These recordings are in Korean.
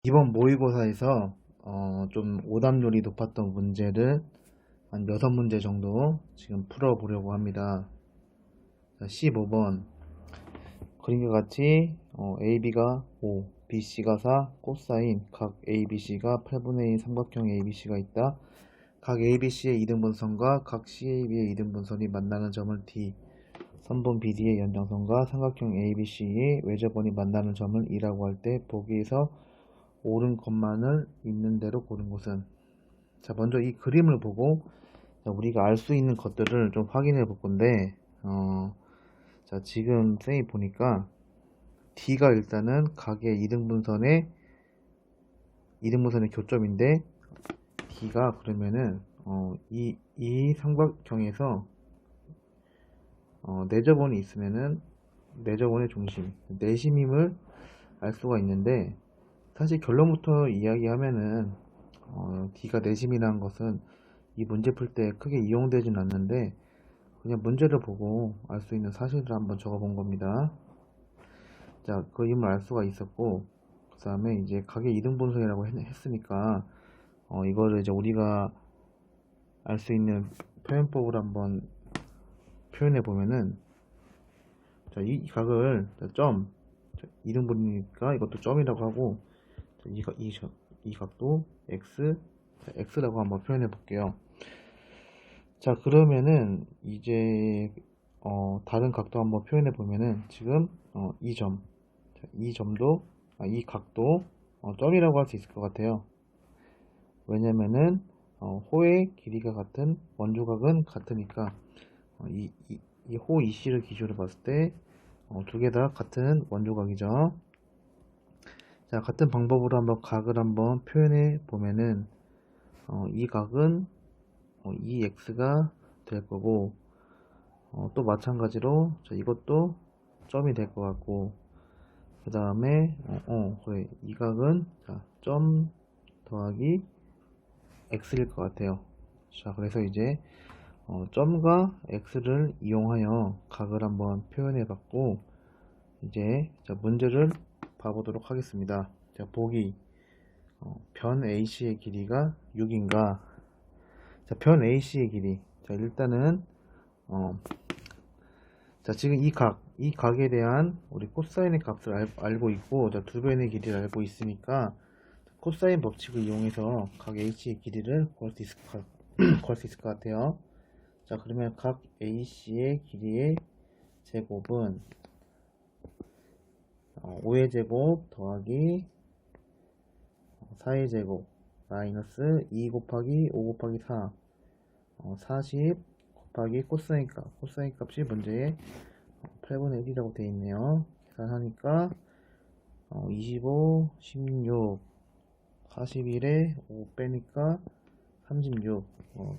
이번 모의고사에서 좀 오답률이 높았던 문제를 한 6문제 정도 지금 풀어보려고 합니다. 자, 15번 그림과 같이 AB가 5, BC가 4, 코사인 각 ABC가 8분의 1 삼각형 ABC가 있다. 각 ABC의 이등분선과 각 CAB의 이등분선이 만나는 점을 D, 선분 BD의 연장선과 삼각형 ABC의 외접원이 만나는 점을 E라고 할 때 보기에서 옳은 것만을 있는 대로 고른 곳은. 자, 먼저 이 그림을 보고 우리가 알 수 있는 것들을 좀 확인해 볼 건데 자, 지금 쌤이 보니까 D가 일단은 각의 이등분선의 교점인데, D가 그러면은 이 삼각형에서 내접원이 있으면은 내접원의 중심, 내심임을 알 수가 있는데, 사실 결론부터 이야기하면은 D가 내심이라는 것은 이 문제 풀 때 크게 이용되진 않는데, 그냥 문제를 보고 알 수 있는 사실을 한번 적어 본 겁니다. 자, 그림을 알 수가 있었고, 그 다음에 이제 각의 이등분선이라고 했으니까 이거를 이제 우리가 알 수 있는 표현법을 한번 표현해 보면은, 자, 이 각을 점, 이등분이니까 이것도 점이라고 하고, 이 각도 x, x라고 한번 표현해 볼게요. 자, 그러면은 이제 다른 각도 한번 표현해 보면은, 지금 이 점, 이 점도, 이 각도 점이라고 할 수 있을 것 같아요. 왜냐면은 호의 길이가 같은 원조각은 같으니까, 이 호 EC를 기준으로 봤을 때 두 개 다 같은 원조각이죠. 자, 같은 방법으로 한번 각을 한번 표현해 보면은 이 각은 이 x가 될 거고, 또 마찬가지로 자, 이것도 점이 될 것 같고, 그 다음에 그래, 이 각은 자, 점 더하기 x일 것 같아요. 자, 그래서 이제 점과 x를 이용하여 각을 한번 표현해 봤고, 이제 자, 문제를 봐보도록 하겠습니다. 자, 보기, 변 AC의 길이가 6인가. 자, 변 AC의 길이, 자, 일단은 자, 지금 이 각에 대한 우리 코사인의 값을 알고 있고, 자, 두 변의 길이를 알고 있으니까 코사인 법칙을 이용해서 각 AC의 길이를 구할 수 있을 구할 수 있을 것 같아요. 자, 그러면 각 AC의 길이의 제곱은 5의 제곱 더하기 4의 제곱 마이너스 2 곱하기 5 곱하기 4, 40 곱하기 코사인 값이 문제에 8분의 1이라고 되어 있네요. 계산하니까 25, 16, 41에 5 빼니까 36.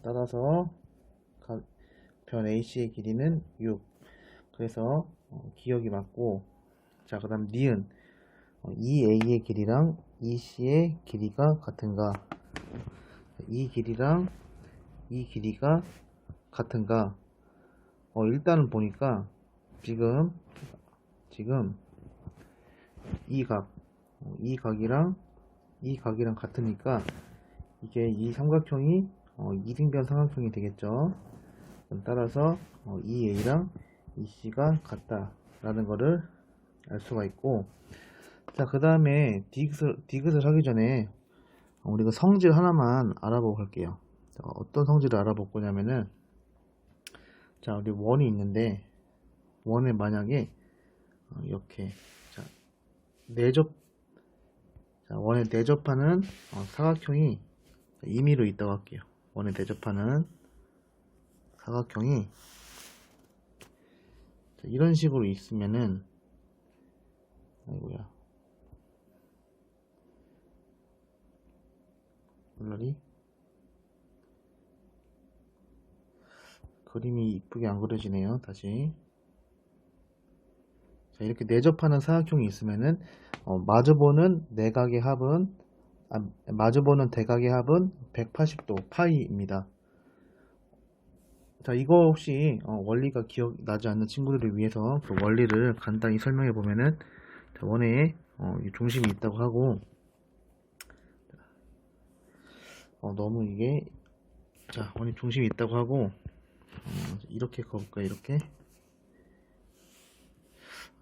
따라서 변 AC의 길이는 6. 그래서 기억이 맞고, 자, 그 다음 니은, EA의 길이랑 EC의 길이가 같은가. 이 길이랑 이 길이가 같은가. 일단은 보니까 지금 이 각이랑 이 각이랑 같으니까 이게 이 삼각형이 이등변 삼각형이 되겠죠. 따라서 EA랑 EC가 같다라는 거를 알 수가 있고, 자, 그 다음에 디귿을 하기 전에 우리가 성질 하나만 알아보고 갈게요. 자, 어떤 성질을 알아볼 거냐면은, 자, 우리 원이 있는데, 원에 만약에 이렇게 자, 원에 내접하는 사각형이 임의로 있다고 할게요. 원에 내접하는 사각형이 자, 이런 식으로 있으면은, 아이고야, 물러리 그림이 이쁘게 안 그려지네요. 다시. 자, 이렇게 내접하는 사각형이 있으면은 마주보는 대각의 합은 180도 파이입니다. 자, 이거 혹시 원리가 기억나지 않는 친구들을 위해서 그 원리를 간단히 설명해 보면은, 자, 원에 중심이 있다고 하고, 너무 이게, 자, 원의 중심이 있다고 하고, 이렇게 그어볼까요? 이렇게.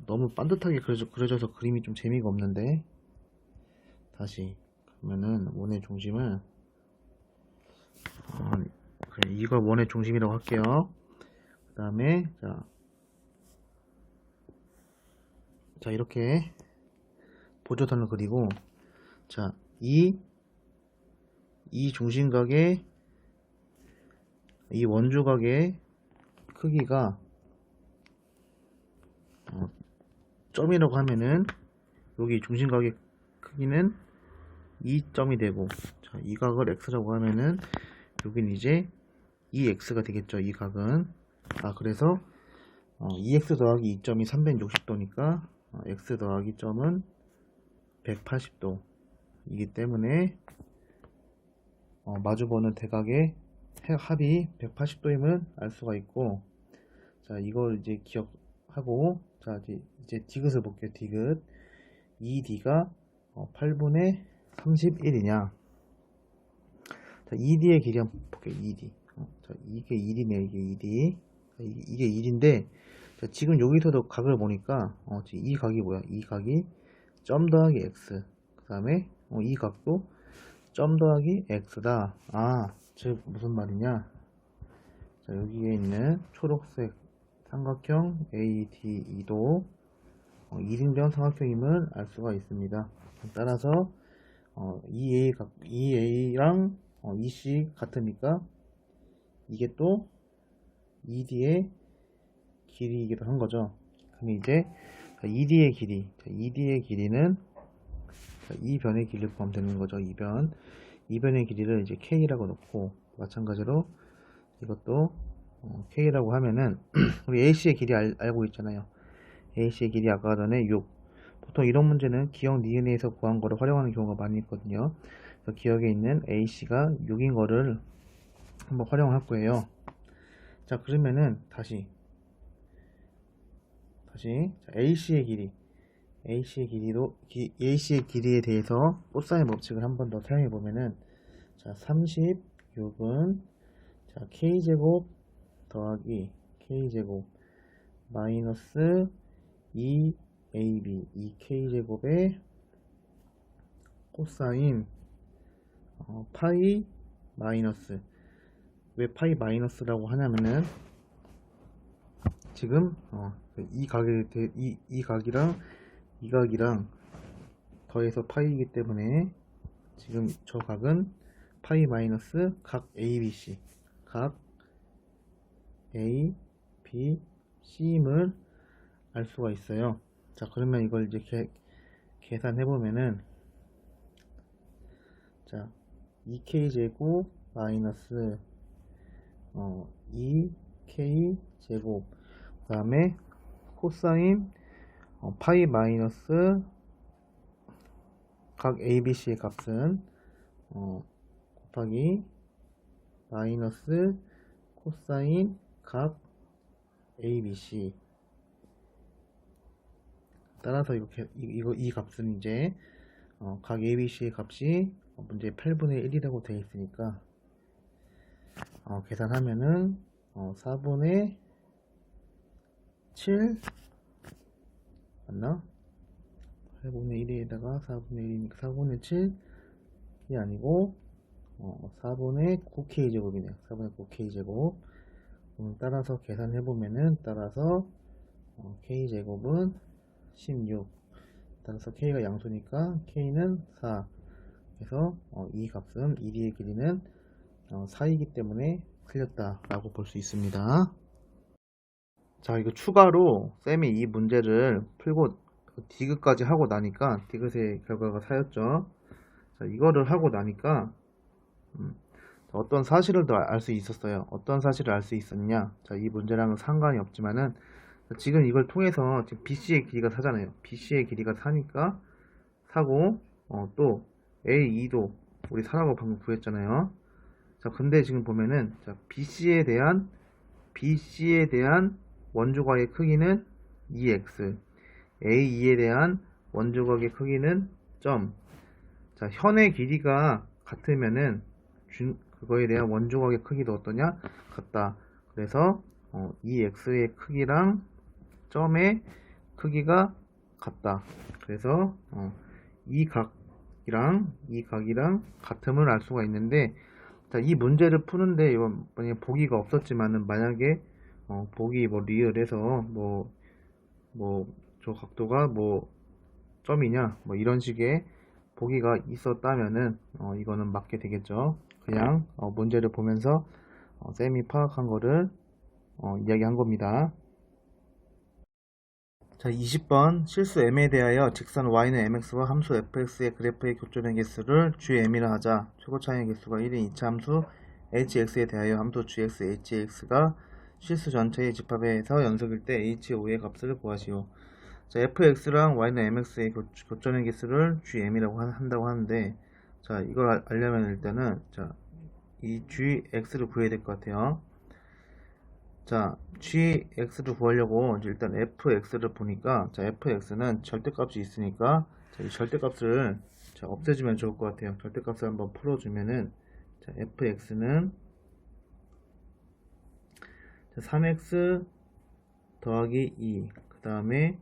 너무 반듯하게 그려져서 그림이 좀 재미가 없는데, 다시. 그러면은, 원의 중심을, 그래, 이걸 원의 중심이라고 할게요. 그 다음에, 자, 이렇게 보조선을 그리고, 자, 이 중심각의, 이 원주각의 크기가, 점이라고 하면은, 여기 중심각의 크기는 2점이 되고, 자, 이 각을 x라고 하면은, 여긴 이제 2x가 되겠죠. 이 각은. 그래서 2x 더하기 2점이 360도니까 x 더하기 점은 180도 이기 때문에 마주보는 대각의 합이 180도임을 알 수가 있고, 자, 이걸 이제 기억하고, 자, 이제 디귿을 볼게요. 디귿. 이 d가 8분의 31이냐. 자, 2d의 길이 한번 볼게요. 2d. 자, 이게 1이네요. 이게 2d. 이게 1인데, 자, 지금 여기서도 각을 보니까, 이 각이 뭐야? 이 각이 점 더하기 x. 그 다음에, 이 각도 점 더하기 x다. 즉, 무슨 말이냐? 자, 여기에 있는 초록색 삼각형 ADE도 1인변 삼각형임을 알 수가 있습니다. 따라서, EA랑 EC 같으니까, 이게 또 ED의 길이이기도 한 거죠. 그럼 이제 ED의 길이, ED의 길이는 이 변의 길이를 구하면 되는 거죠. 이 변의 길이를 이제 K라고 놓고, 마찬가지로 이것도 K라고 하면은 우리 AC의 길이 알고 있잖아요. AC의 길이 아까 전에 6. 보통 이런 문제는 기억 니은에서 구한 거를 활용하는 경우가 많이 있거든요. 그래서 기억에 있는 AC가 6인 거를 한번 활용할 거예요. 자, 그러면은 다시 자, AC의 길이에 대해서 코사인 법칙을 한 번 더 사용해 보면은, 자, 36은 자, K제곱 더하기 K제곱 마이너스 2AB 2K제곱의 코사인 파이 마이너스. 왜 파이 마이너스라고 하냐면은, 지금 이 각이랑 이 각이랑 더해서 파이이기 때문에 지금 저 각은 파이 마이너스 각 ABC, 각 A, B, C임을 알 수가 있어요. 자, 그러면 이걸 이제 계산해 보면은, 자, 2K 제곱 마이너스 2K 제곱, 그 다음에 코사인 파이 마이너스 각 ABC의 값은 곱하기 마이너스 코사인 각 ABC. 따라서 이 값은 이제 각 ABC의 값이 문제 8분의 1이라고 되어 있으니까 계산하면은 4분의 7 맞나? 8분의 1에다가 4분의 1이니까 4분의 7이 아니고 4분의 9K제곱이네요. 4분의 9K제곱. 따라서 계산해보면은, 따라서 K제곱은 16. 따라서 K가 양수니까 K는 4. 그래서 이 값은 1D의 길이는 4이기 때문에 틀렸다라고 볼 수 있습니다. 자, 이거 추가로 쌤이 이 문제를 풀고 디귿까지 하고 나니까 디귿의 결과가 4였죠. 자, 이거를 하고 나니까 어떤 사실을 더 알 수 있었어요. 어떤 사실을 알 수 있었냐? 자, 이 문제랑은 상관이 없지만은 지금 이걸 통해서 지금 BC의 길이가 4잖아요. BC의 길이가 4니까 4고 또 A2도 우리 4라고 방금 구했잖아요. 자, 근데 지금 보면은 자, BC에 대한 원주각의 크기는 2x, A2에 대한 원주각의 크기는 점. 자, 현의 길이가 같으면은 그거에 대한 원조각의 크기도 어떠냐? 같다. 그래서 이 x의 크기랑 점의 크기가 같다. 그래서 이 각이랑 같음을 알 수가 있는데, 자, 이 문제를 푸는데 이건 만약에 보기가 없었지만은 만약에 보기 뭐 리을에서 저 각도가 점이냐 뭐 이런 식의 보기가 있었다면은 이거는 맞게 되겠죠. 그냥 문제를 보면서 쌤이 파악한 거를 이야기한 겁니다. 자, 20번 실수 m에 대하여 직선 y는 mx와 함수 fx의 그래프의 교점의 개수를 gm이라 하자. 최고 차이의 개수가 1인 2차 함수 hx에 대하여 함수 gx, hx가 실수 전체의 집합에서 연속일 때 h5의 값을 구하시오. 자, fx랑 y는 mx의 교점의 개수를 gm이라고 한다고 하는데, 자, 이걸 알려면 일단은 자, 이 gx를 구해야 될 것 같아요. 자, gx를 구하려고 일단 fx를 보니까, 자, fx는 절대값이 있으니까, 자, 이 절대값을 자, 없애주면 좋을 것 같아요. 절대값을 한번 풀어주면은, 자, fx는 3x 더하기 2, 그 다음에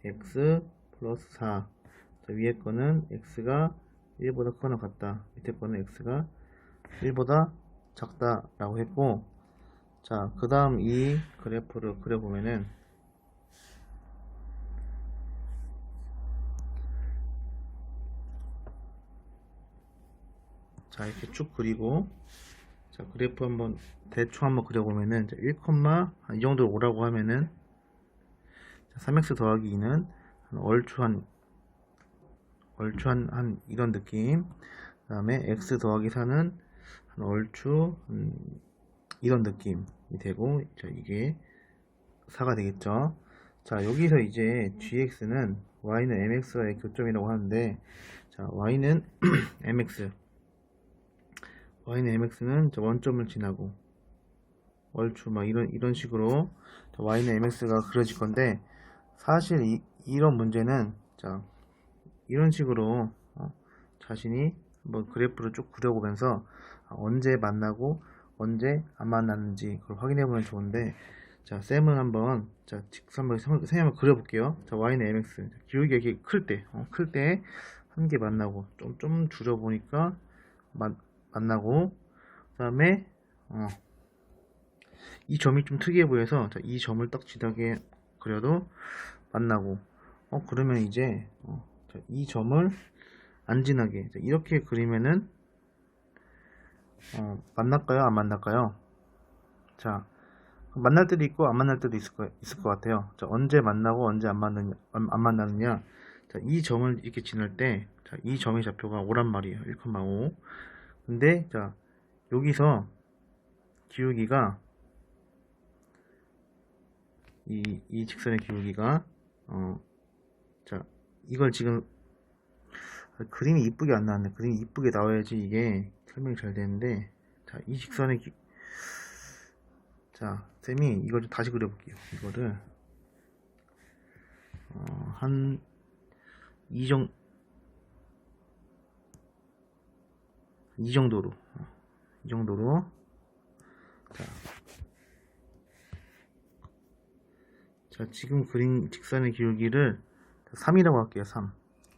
x 플러스 4. 자, 위에 거는 x가 1보다 크거나 같다. 밑에 거는 x가 1보다 작다 라고 했고, 자, 그 다음 이 그래프를 그려보면은, 자, 이렇게 쭉 그리고, 자, 그래프 한번 대충 한번 그려보면은, 1, 이 정도로 오라고 하면은, 자, 3x 더하기 2는 얼추 한 이런 느낌. 그 다음에 x 더하기 4는 얼추 이런 느낌이 되고, 자, 이게 4가 되겠죠. 자, 여기서 이제 gx는 y는 mx와의 교점이라고 하는데, 자, y는 mx는 원점을 지나고 얼추 막 이런 식으로 y는 mx가 그려질 건데, 사실 이런 문제는 자, 이런 식으로 자신이 한번 그래프를 쭉 그려보면서 언제 만나고 언제 안 만났는지 그걸 확인해 보면 좋은데, 자, 쌤은 한번 자, 선생님 한번 그려볼게요. 자, y는 mx 기울기가 이렇게 클 때 한 개 만나고 좀 줄여보니까 만나고, 그 다음에 이 점이 좀 특이해 보여서, 자, 이 점을 딱 지나게 그려도 만나고, 그러면 이제 자, 이 점을 안 지나게, 자, 이렇게 그리면은 만날까요 안 만날까요? 자, 만날 때도 있고 안 만날 때도 있을 것 같아요. 자, 언제 만나고 언제 안 만나느냐. 자, 이 점을 이렇게 지날 때, 자, 이 점의 좌표가 5란 말이에요. 1,5. 근데 자, 여기서 기울기가 이 직선의 기울기가 자, 이걸 지금 그림이 이쁘게 안 나왔네. 그림이 이쁘게 나와야지 이게 설명이 잘 되는데, 자, 이 직선의 자, 쌤이 이걸 좀 다시 그려볼게요. 이거를 한 이 정도로 자, 지금 그린 직선의 기울기를 3이라고 할게요. 3.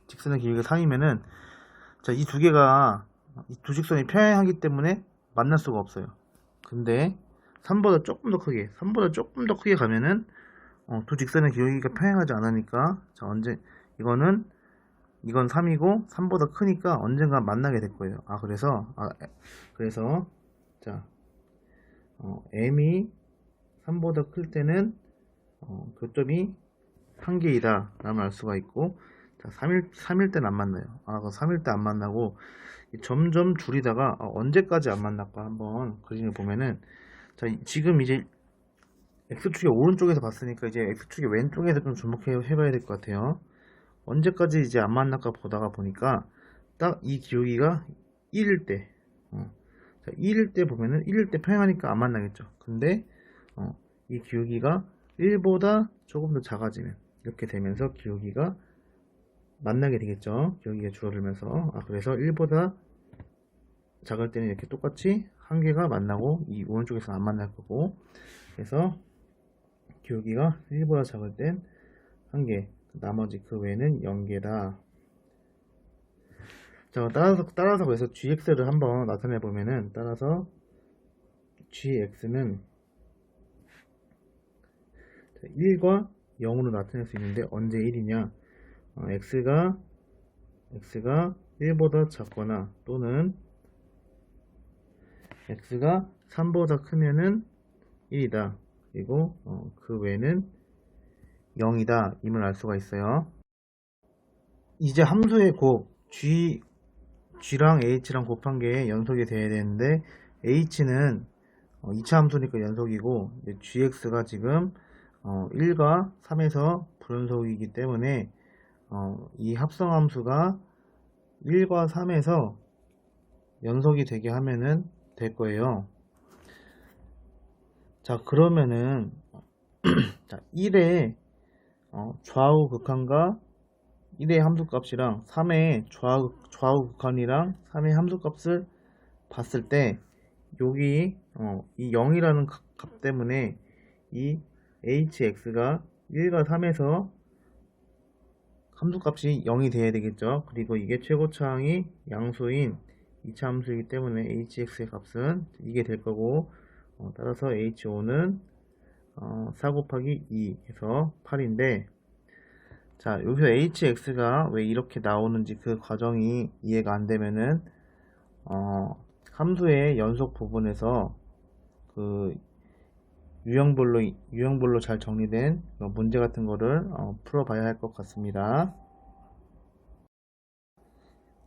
직선의 기울기가 3이면은, 자, 이 두 개가 이 두 직선이 평행하기 때문에 만날 수가 없어요. 근데 3보다 조금 더 크게 가면은 두 직선의 기울기가 평행하지 않으니까, 자, 이건 3이고 3보다 크니까 언젠가 만나게 될 거예요. 그래서 자, m이 3보다 클 때는 교점이 한 개이다 라면 알 수가 있고, 자, 3일 때는 안 만나요. 그럼 3일 때 안 만나고 점점 줄이다가 언제까지 안 만날까 한번 그림을 보면은, 자, 지금 이제 x축의 오른쪽에서 봤으니까 이제 x축의 왼쪽에서 좀 주목해 봐야 될 것 같아요. 언제까지 이제 안 만날까 보다가 보니까 딱 이 기울기가 1일 때, 자, 1일 때 보면은 1일 때 평행하니까 안 만나겠죠. 근데 이 기울기가 1보다 조금 더 작아지면 이렇게 되면서 기울기가 만나게 되겠죠. 기울기가 줄어들면서, 그래서 1보다 작을 때는 이렇게 똑같이 한 개가 만나고 이 오른쪽에서는 안 만날 거고, 그래서 기울기가 1보다 작을 땐 한 개, 나머지 그 외에는 0개다. 자, 따라서 그래서 gx를 한번 나타내 보면은, 따라서 gx는 1과 0으로 나타낼 수 있는데 언제 1이냐? x가 1보다 작거나 또는 x가 3보다 크면은 1이다. 그리고 그 외에는 0이다. 임을 알 수가 있어요. 이제 함수의 곱 g랑 h랑 곱한 게 연속이 돼야 되는데, h는 2차 함수니까 연속이고, gx가 지금 1과 3에서 불연속이기 때문에 이 합성함수가 1과 3에서 연속이 되게 하면은 될 거예요. 자, 그러면은 자, 1의 좌우 극한과 1의 함수값이랑 3의 좌우 극한이랑 3의 함수값을 봤을 때, 여기 이 0이라는 값 때문에 이 hx가 1과 3에서 함수값이 0이 돼야 되겠죠. 그리고 이게 최고차항이 양수인 2차 함수이기 때문에 hx의 값은 이게 될 거고, 따라서 h5는 4 곱하기 2 해서 8인데, 자, 여기서 hx가 왜 이렇게 나오는지 그 과정이 이해가 안 되면은 함수의 연속 부분에서 그 유형별로 잘 정리된 문제 같은 거를 풀어봐야 할 것 같습니다.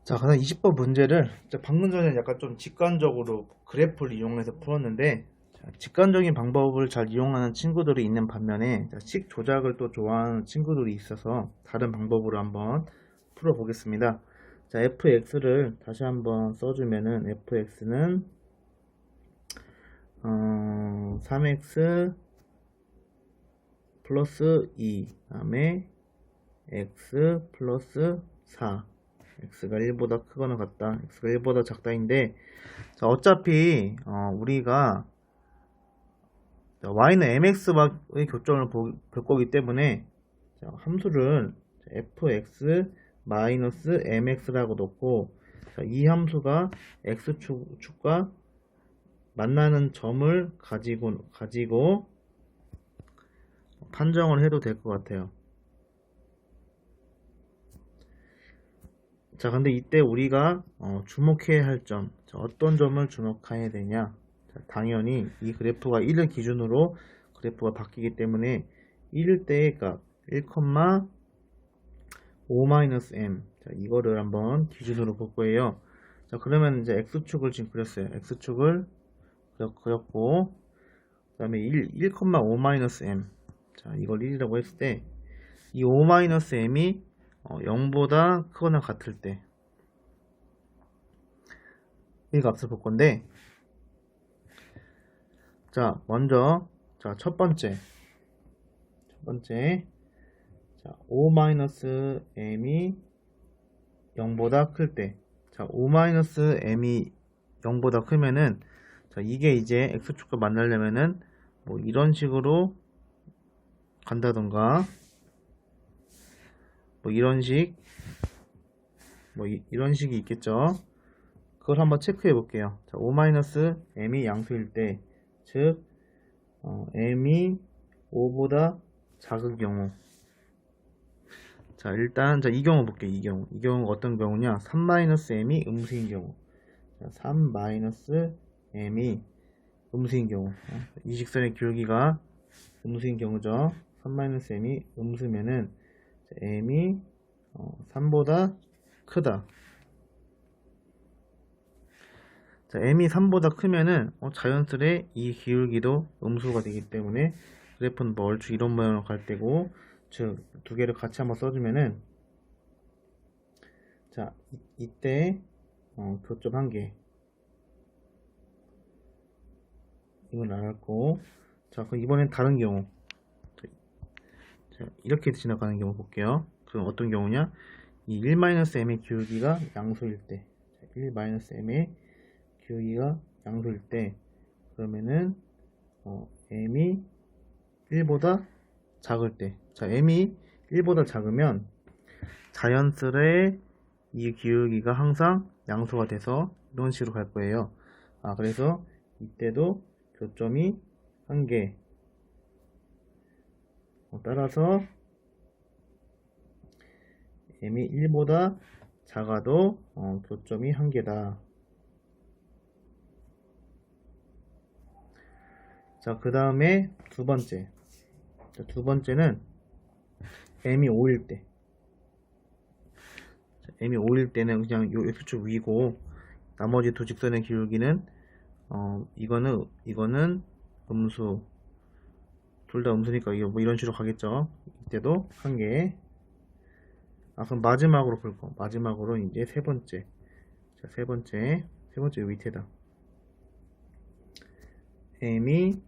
자, 그다음 20번 문제를 방금 전에 약간 좀 직관적으로 그래프를 이용해서 풀었는데, 자, 직관적인 방법을 잘 이용하는 친구들이 있는 반면에 식 조작을 또 좋아하는 친구들이 있어서 다른 방법으로 한번 풀어보겠습니다. 자, fx를 다시 한번 써주면은 fx는 3x 플러스 2 다음에 x 플러스 4, x가 1보다 크거나 같다, x가 1보다 작다인데, 자, 어차피 우리가 y는 mx의 교점을 볼 거기 때문에, 자, 함수를 fx 마이너스 mx라고 놓고, 자, 이 함수가 x축과 만나는 점을 가지고 판정을 해도 될 것 같아요. 자, 근데 이때 우리가 주목해야 할 점, 자, 어떤 점을 주목해야 되냐? 자, 당연히 이 그래프가 1을 기준으로 그래프가 바뀌기 때문에 1일 때의 값 1,5-m, 자, 이거를 한번 기준으로 볼 거예요. 자, 그러면 이제 x축을 지금 그렸어요. x축을 그렸고, 그 다음에 1,5-m, 자, 이걸 1이라고 했을 때 이 5-m이 0보다 크거나 같을 때 이 값을 볼 건데, 자, 먼저 첫 번째 자, 5-m이 0보다 클 때, 자, 5-m이 0보다 크면은, 자, 이게 이제 x축과 만나려면은 뭐 이런 식으로 간다던가, 뭐 이런 식이 있겠죠. 그걸 한번 체크해 볼게요. 자, 5-m이 양수일 때, 즉 m이 5보다 작은 경우, 자, 일단 이 경우 볼게요. 이 경우 어떤 경우냐? 3-m이 음수인 경우. 자, 3-m이 음수인 경우, 이 직선의 기울기가 음수인 경우죠. 3-m이 음수면은 m이 3보다 크다. 자, m이 3보다 크면은 자연스레 이 기울기도 음수가 되기 때문에 그래프는 뭐 얼추 이런 모양으로 갈 때고, 즉 두 개를 같이 한번 써주면은, 자, 이때 교점 한 개, 이건 알았고, 자, 그럼 이번엔 다른 경우, 자, 이렇게 지나가는 경우 볼게요. 그럼 어떤 경우냐? 이 1-m의 기울기가 양수일 때, 1-m의 기울기가 양수일 때 그러면은 m이 1보다 작을 때, 자 m이 1보다 작으면 자연스레 이 기울기가 항상 양수가 돼서 이런 식으로 갈 거예요. 그래서 이때도 교점이 1개, 따라서 m이 1보다 작아도 교점이 1개다. 자, 그 다음에 두 번째는 m이 5일 때. m이 5일 때는 그냥 요 x축 위고 나머지 두 직선의 기울기는 이거는 음수, 둘 다 음수니까 이거 뭐 이런 식으로 가겠죠. 이때도 1개. 그럼 마지막으로 볼 거. 마지막으로 이제 세 번째. 자, 세 번째 밑에다. m이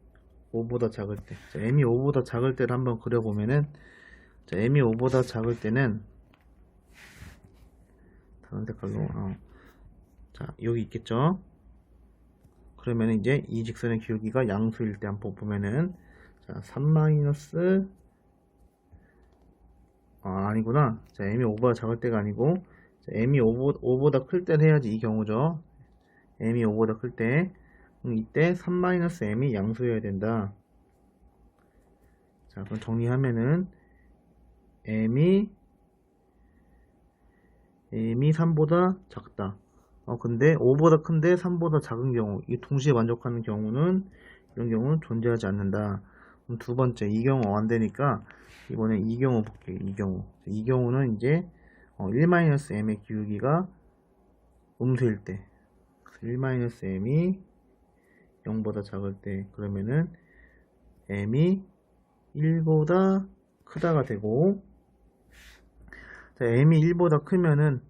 5보다 작을 때. 자, m이 5보다 작을 때를 한번 그려보면은, 자, m이 5보다 작을 때는, 다른 색깔로, 자, 여기 있겠죠? 그러면 이제 이 직선의 기울기가 양수일 때 한번 보면은, 자, 3 마이너스, 아니구나. 자, m이 5보다 작을 때가 아니고, 자, m이 5보다 클 때 해야지 이 경우죠. m이 5보다 클 때. 이때 3-m이 양수여야 된다. 자, 그럼 정리하면은 m이 3보다 작다. 근데 5보다 큰데 3보다 작은 경우, 이 동시에 만족하는 경우는 이런 경우는 존재하지 않는다. 그럼 두 번째, 이 경우 안 되니까 이번에 이 경우 볼게요. 이 경우는 이제 1-m의 기울기가 음수일 때, 1-m이 0보다 작을 때 그러면은 m이 1보다 크다가 되고, 자, m이 1보다 크면은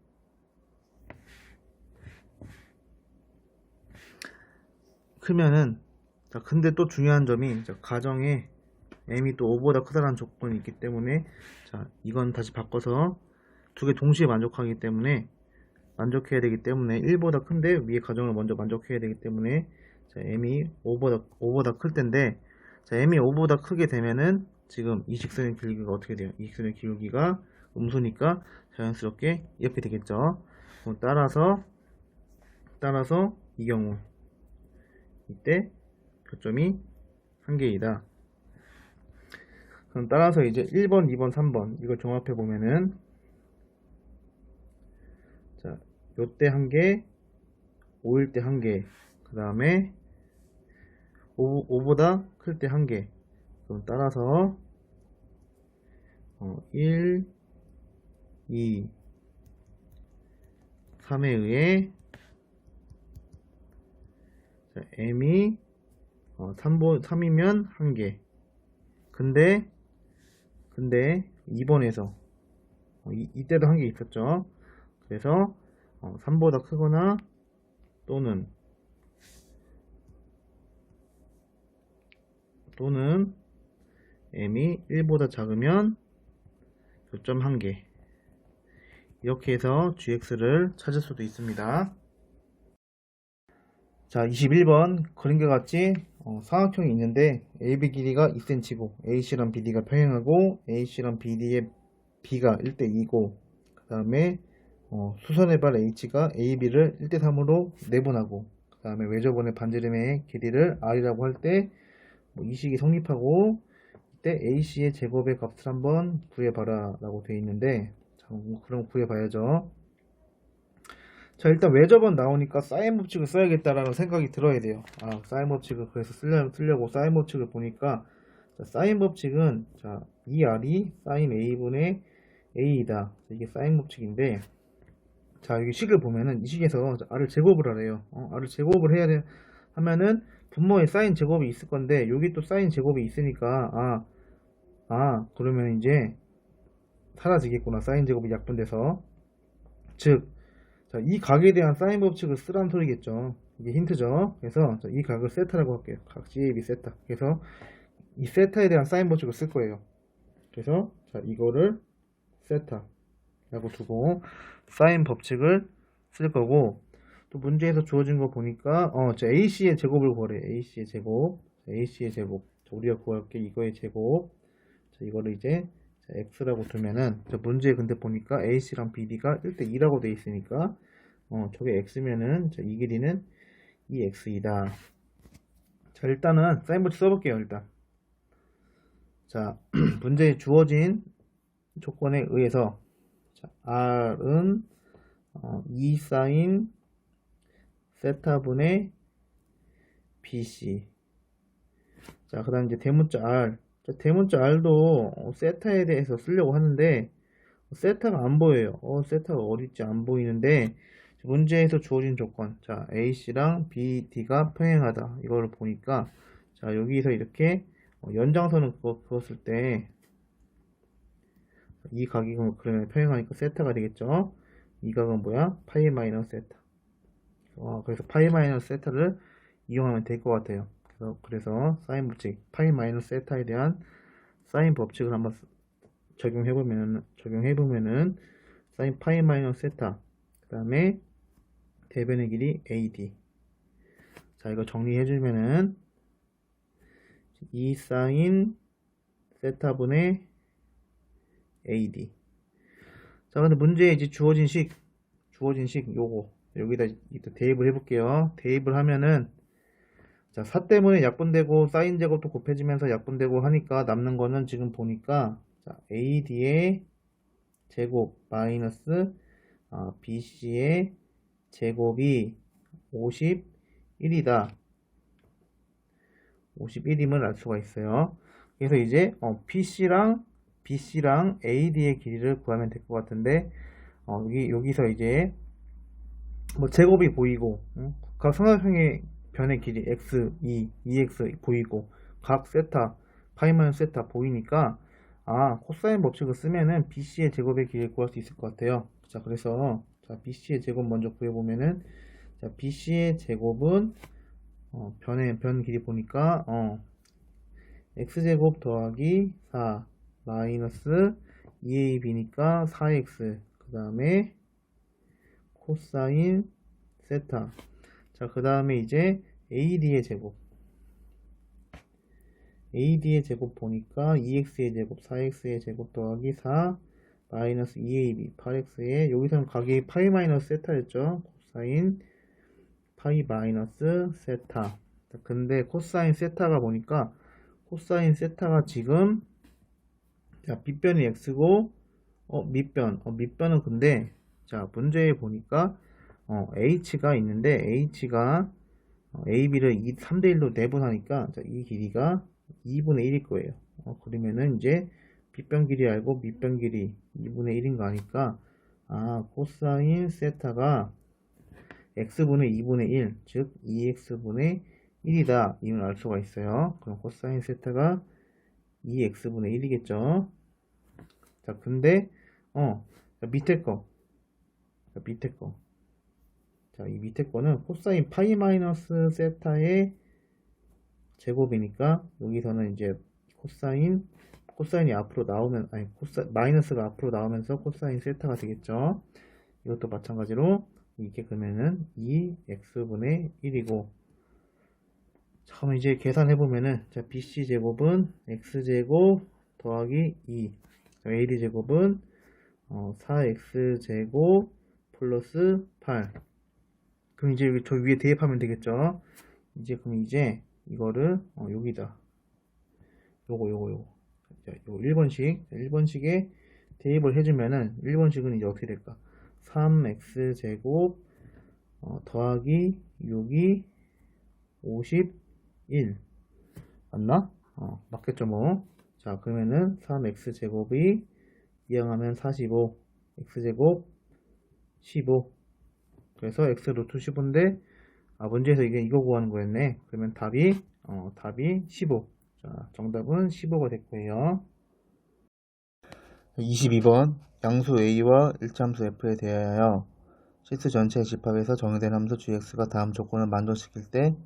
자, 근데 또 중요한 점이, 자, 가정에 m이 또 5보다 크다라는 조건이 있기 때문에, 자, 이건 다시 바꿔서 두 개 동시에 만족해야 되기 때문에 1보다 큰데 위에 가정을 먼저 만족해야 되기 때문에, 자, m이 5보다 클 텐데, 자, m이 5보다 크게 되면은 지금 이 직선의 기울기가 어떻게 돼요? 이 직선의 기울기가 음수니까 자연스럽게 이렇게 되겠죠. 따라서 이 경우 이때 교점이 1개이다. 그럼 따라서 이제 1번, 2번, 3번 이걸 종합해 보면은, 자, 요때 1개, 5일 때 1개, 그 다음에 5보다 클 때 1개. 그럼 따라서 1, 2, 3에 의해, 자, m이 3이면 1개. 근데 2번에서 이때도 1개 있었죠. 그래서 3보다 크거나 또는 m이 1보다 작으면 교점 1개. 이렇게 해서 gx를 찾을 수도 있습니다. 자, 21번 그림과 같이 삼각형이 있는데 AB 길이가 2cm고 AC랑 BD가 평행하고 AC랑 BD의 B가 1대2고, 그 다음에 수선의 발 H가 AB를 1대3으로 내분하고, 그 다음에 외접원의 반지름의 길이를 R이라고 할 때 이 식이 성립하고, 이때 AC의 제곱의 값을 한번 구해봐라 라고 되어 있는데, 자, 그럼 구해봐야죠. 자, 일단 외접원 나오니까 사인 법칙을 써야겠다라는 생각이 들어야 돼요. 사인 법칙을 그래서 쓰려고 사인 법칙을 보니까, 자, 사인 법칙은, 자, 2R이 사인 A분의 A이다. 이게 사인 법칙인데, 자, 여기 식을 보면은 이 식에서 R을 제곱을 하래요. R을 제곱을 해야 하면은 분모에 사인 제곱이 있을 건데, 여기 또 사인 제곱이 있으니까, 그러면 이제 사라지겠구나. 사인 제곱이 약분돼서. 즉, 자, 이 각에 대한 사인 법칙을 쓰라는 소리겠죠. 이게 힌트죠. 그래서 이 각을 세타라고 할게요. 각 CAB 세타. 그래서 이 세타에 대한 사인 법칙을 쓸 거예요. 그래서 자, 이거를 세타라고 두고 사인 법칙을 쓸 거고, 또 문제에서 주어진 거 보니까 자, AC의 제곱을 구하래. AC의 제곱. 자, AC의 제곱. 자, 우리가 구할 게 이거의 제곱. 자, 이거를 이제 자, X라고 두면은 자, 문제에 근데 보니까 AC랑 BD가 1대2라고 돼 있으니까 저게 X면은 자, 이 길이는 2X이다. 자, 일단은 사인보드 써볼게요. 일단 자, 문제에 주어진 조건에 의해서 자, R은 2 사인 세타분의 BC. 자, 그 다음 이제 대문자 R. 자, 대문자 R도 세타에 대해서 쓰려고 하는데, 세타가 안 보여요. 세타가 어딨지? 안 보이는데, 문제에서 주어진 조건. 자, AC랑 BD가 평행하다. 이거를 보니까, 자, 여기서 이렇게 연장선을 그었을 때, 이 각이 그러면 평행하니까 세타가 되겠죠? 이 각은 뭐야? 파이 마이너스 세타. 그래서 파이 마이너스 세타를 이용하면 될 것 같아요. 그래서 사인 법칙, 파이 마이너스 세타에 대한 사인 법칙을 한번 적용해보면은 사인 파이 마이너스 세타, 그 다음에 대변의 길이 AD. 자, 이거 정리해주면은 2 사인 세타분의 AD. 자, 근데 문제에 이제 주어진 식 요거 여기다 대입을 해볼게요. 대입을 하면은 자, 4 때문에 약분되고 사인 제곱도 곱해지면서 약분되고 하니까 남는 거는 지금 보니까 자, AD의 제곱 마이너스 BC의 제곱이 51이다. 51임을 알 수가 있어요. 그래서 이제 BC랑 AD의 길이를 구하면 될 것 같은데 여기서 이제 뭐 제곱이 보이고 각 삼각형의 변의 길이 x, 2x 보이고 각 세타, 파이마이너 세타 보이니까 코사인 법칙을 쓰면은 BC의 제곱의 길이를 구할 수 있을 것 같아요. 자, 그래서 자, BC의 제곱 먼저 구해보면은 자, BC의 제곱은 변 길이 보니까 x제곱 더하기 4 마이너스 2ab니까 4x 그 다음에 코사인 세타. 자, 그 다음에 이제 AD의 제곱. AD의 제곱 보니까 2x의 제곱, 4x의 제곱 더하기 4 마이너스 2ab, 8x에 여기서는 각이 파이 마이너스 세타였죠. 코사인 파이 마이너스 세타. 자, 근데 코사인 세타가 보니까 코사인 세타가 지금 자, 밑변이 x고 밑변은 근데 자, 문제에 보니까 h가 있는데 h가 ab를 3대1로 내분하니까 자, 이 길이가 2분의 1일 거예요. 그러면은 이제 빗변 길이 알고 밑변 길이 2분의 1인 거 아니까 코사인 세타가 x분의 2분의 1, 즉 2x분의 1이다. 이걸 알 수가 있어요. 그럼 코사인 세타가 2x분의 1이겠죠. 자, 근데 자, 밑에 거. 자, 이 밑에 거는 코사인 파이 마이너스 세타의 제곱이니까 여기서는 이제 코사인이 앞으로 나오면 마이너스가 앞으로 나오면서 코사인 세타가 되겠죠. 이것도 마찬가지로 이게 그러면은 2x분의 1이고 자, 그럼 이제 계산해보면은 자, BC 제곱은 x제곱 더하기 2 AD 제곱은 4x제곱 플러스 8. 그럼 이제 저 위에 대입하면 되겠죠. 그럼 이제 이거를 여기다 요거 자, 요 1번식에 대입을 해주면은 1번식은 이제 어떻게 될까? 3x제곱 더하기 6이 51 맞나? 맞겠죠 뭐. 자, 그러면은 3x제곱이 이항하면 45 x제곱 15 그래서 x 루트 15인데 문제에서 이거 구하는 거였네. 그러면 답이 15. 자, 정답은 15가 됐고요. 22번 양수 a와 일참수 f에 대하여 시트 전체의 집합에서 정의된 함수 gx가 다음 조건을 만족시킬 때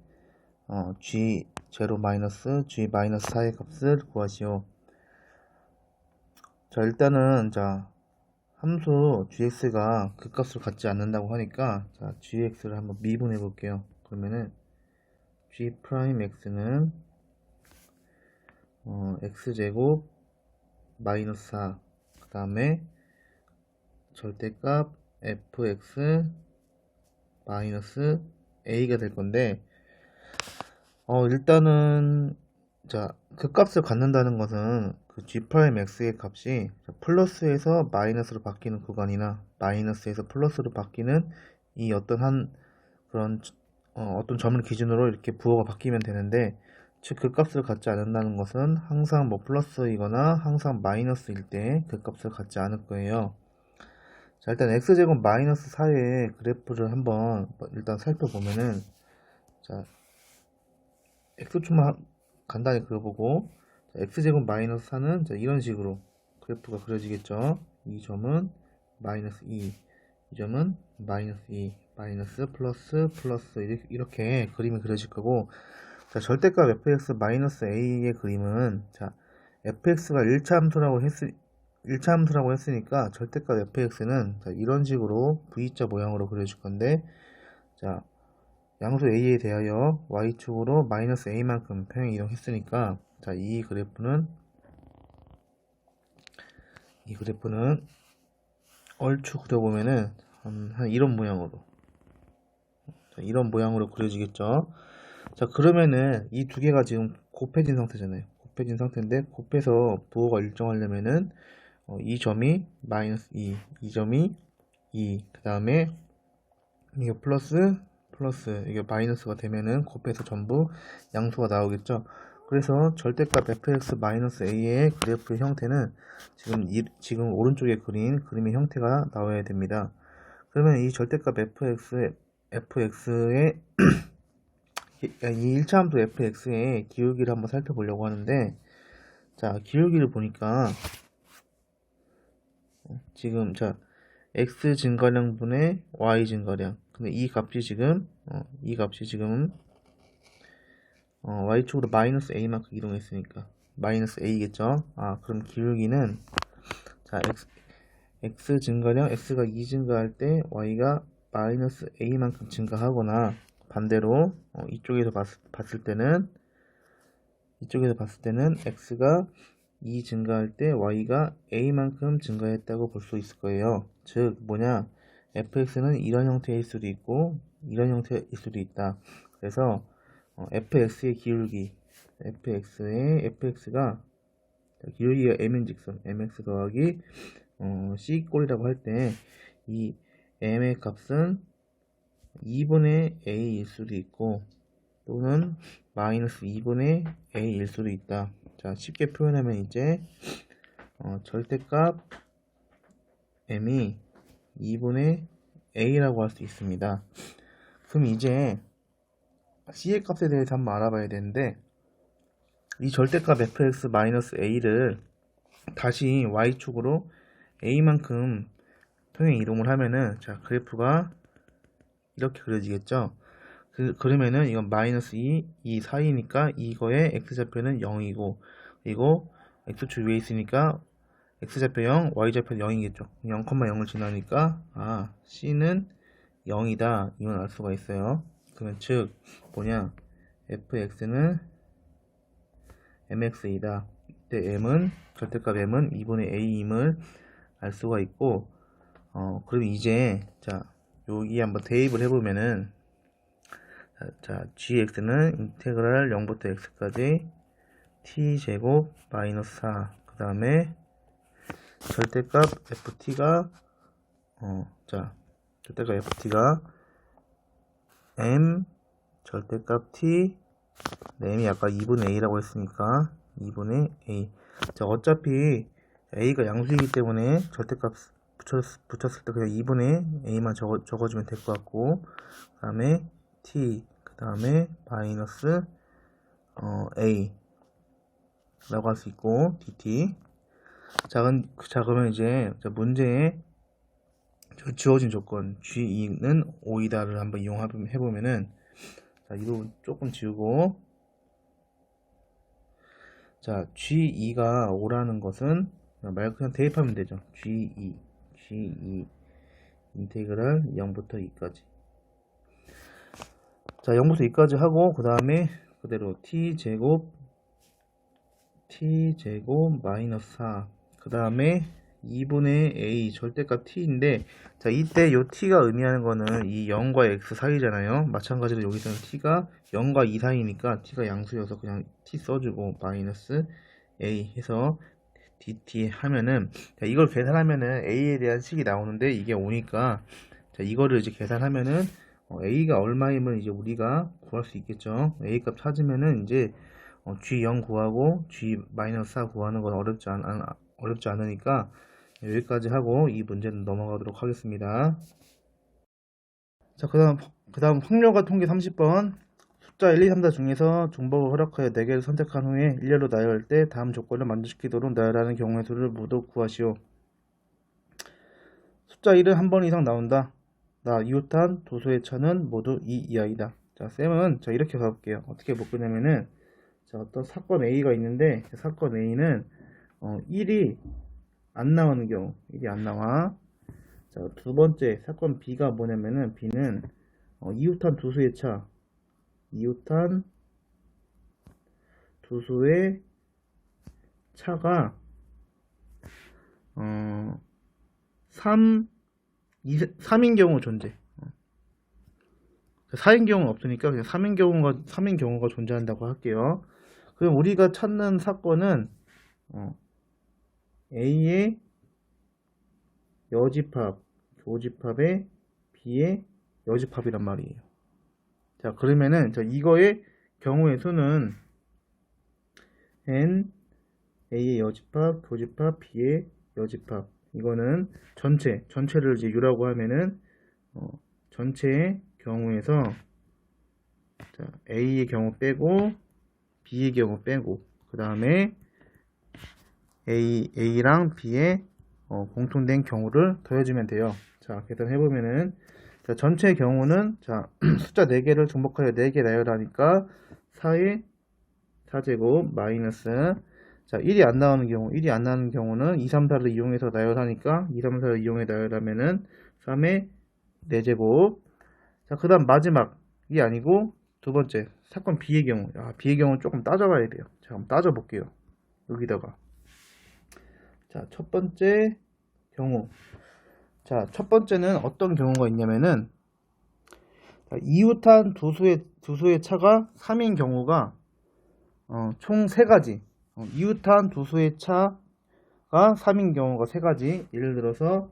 g0 g 4의 값을 구하시오. 자, 일단은 자 함수 gx가 극값을 갖지 않는다고 하니까 자, gx를 한번 미분해 볼게요. 그러면은 g'x는 x제곱 마이너스 4, 그 다음에 절대값 fx 마이너스 a가 될 건데, 일단은 자, 극값을 갖는다는 것은 그 g'x의 값이 플러스에서 마이너스로 바뀌는 구간이나 마이너스에서 플러스로 바뀌는 이 어떤 한 그런 어떤 점을 기준으로 이렇게 부호가 바뀌면 되는데, 즉 극값을 갖지 않는다는 것은 항상 뭐 플러스이거나 항상 마이너스일 때 극값을 갖지 않을 거예요. 자, 일단 x제곱 마이너스 4의 그래프를 한번 일단 살펴보면은, 자, x축만 간단히 그려보고, 자, x제곱 마이너스 4는 자, 이런 식으로 그래프가 그려지겠죠. 이 점은 마이너스 2, 이 점은 마이너스 2, 마이너스 플러스 플러스 이렇게 그림이 그려질 거고, 자, 절대값 fx 마이너스 a의 그림은, 자, fx가 1차 함수라고 했으니까 절대값 fx는 자, 이런 식으로 V자 모양으로 그려줄 건데, 자, 양수 a에 대하여 y축으로 마이너스 a만큼 평행 이동했으니까, 자, 이 그래프는 얼추 그려보면은 한 이런 모양으로, 자, 이런 모양으로 그려지겠죠. 자, 그러면은 이 두 개가 지금 곱해진 상태잖아요. 곱해진 상태인데, 곱해서 부호가 일정하려면은 이 점이 마이너스 2, 이 점이 2, 그 다음에 이게 플러스 이게 마이너스가 되면은 곱해서 전부 양수가 나오겠죠. 그래서 절대값 fx 마이너스 a의 그래프의 형태는 지금 오른쪽에 그린 그림의 형태가 나와야 됩니다. 그러면 이 절대값 fx의 이 1차 함수 fx의 기울기를 한번 살펴보려고 하는데, 자, 기울기를 보니까 지금 자, x 증가량분의 y 증가량, 근데 이 값이 지금 y축으로 마이너스 a만큼 이동했으니까 마이너스 a겠죠. 그럼 기울기는, 자, x 증가량, x가 2 증가할 때 y가 마이너스 a만큼 증가하거나, 반대로 이쪽에서 봤을 때는 x가 2 증가할 때 y가 a만큼 증가했다고 볼 수 있을 거예요. 즉 뭐냐, fx는 이런 형태일 수도 있고 이런 형태일 수도 있다. 그래서 fx의 기울기, fx가 기울기가 m인즉슨 mx 더하기 c꼴이라고 할 때 이 m의 값은 2분의 a일 수도 있고 또는 마이너스 2분의 a일 수도 있다. 자, 쉽게 표현하면 이제 절대값 m이 2분의 a라고 할 수 있습니다. 그럼 이제 c의 값에 대해서 한번 알아봐야 되는데, 이 절대값 fx-a를 다시 y축으로 a만큼 평행 이동을 하면은, 자, 그래프가 이렇게 그려지겠죠. 그러면은 이건 마이너스 2 사이니까 이거의 x좌표는 0이고, 그리고 x축 위에 있으니까 x좌표 0, y좌표 0이겠죠. 0,0을 지나니까 c는 0이다, 이건 알 수가 있어요. 그러면 즉 뭐냐, fx는 mx이다. 이때 절대값 m은 2분의 a임을 알 수가 있고, 그럼 이제 자, 여기 한번 대입을 해보면은, 자, gx는 인테그랄 0부터 x까지 t제곱 마이너스 4, 그 다음에 절대값 ft가 절대값 ft가 m 절대값 t, m이 아까 2분의 a라고 했으니까 2분의 a. 자, 어차피 a가 양수이기 때문에 절대값 붙였을 때 그냥 2분의 a만 적어주면 될 것 같고, 그 다음에 t, 그 다음에 마이너스 a 라고 할 수 있고 dt. 자, 그러면 이제 문제에 주어진 조건 G는 5이다를 한번 이용해보면은, 자, 이 부분 조금 지우고, 자, G2가 5라는 것은 말 그냥 대입하면 되죠. G2 G2 인테그랄 0부터 2까지. 자, 0부터 2까지 하고 그 다음에 그대로 t제곱 마이너스 4, 그 다음에 2분의 a 절대값 t인데, 자, 이때 요 t가 의미하는 거는 이 0과 x 사이잖아요. 마찬가지로 여기서는 t가 0과 2 사이니까 t가 양수여서 그냥 t 써주고 마이너스 a 해서 dt 하면은, 자, 이걸 계산하면은 a에 대한 식이 나오는데 이게 오니까, 자, 이거를 이제 계산하면은 a가 얼마이면 이제 우리가 구할 수 있겠죠. a 값 찾으면은 이제 G0 구하고 G-4 구하는 건 어렵지 않으니까 여기까지 하고 이 문제는 넘어가도록 하겠습니다. 자, 그 다음 확률과 통계 30번. 숫자 1, 2, 3다 중에서 중복을 허락하여 4개를 선택한 후에 일렬로 나열할 때 다음 조건을 만족시키도록 나열하는 경우의 수를 모두 구하시오. 숫자 1은 한 번 이상 나온다. 나 이웃한 도수의 차는 모두 2 이하이다. 자, 쌤은 자 이렇게 가볼게요. 어떻게 볼 거냐면은, 자, 어떤 사건 A가 있는데 사건 A는 1이 안 나오는 경우, 1이 안 나와. 자, 두 번째 사건 B가 뭐냐면은, B는 이웃한 두수의 차, 이웃한 두수의 차가 3인 경우 존재. 4인 경우는 없으니까 그냥 3인 경우가 존재한다고 할게요. 그럼 우리가 찾는 사건은 A의 여집합, 교집합의 B의 여집합이란 말이에요. 자, 그러면은 이거의 경우의 수는 N, A의 여집합, 교집합, B의 여집합. 이거는 전체를 이제 U라고 하면은 전체의 경우에서, 자, A의 경우 빼고 B의 경우 빼고 그 다음에 A랑 B의 공통된 경우를 더해주면 돼요. 자, 계산해보면은, 자, 전체 경우는, 자, 숫자 4개를 중복하여 4개 나열하니까 4의 4제곱 마이너스, 자, 1이 안 나오는 경우는 2, 3, 4를 이용해서 나열하니까 2, 3, 4를 이용해 나열하면은 3의 4제곱. 자, 그 다음 마지막이 아니고 두 번째 사건 B의 경우, B의 경우는 조금 따져봐야 돼요. 자, 한번 따져볼게요. 여기다가, 자, 첫 번째 경우. 자, 첫 번째는 어떤 경우가 있냐면은, 자, 이웃한 두수의 차가 3인 경우가 총 3가지. 이웃한 두수의 차가 3인 경우가 3가지. 예를 들어서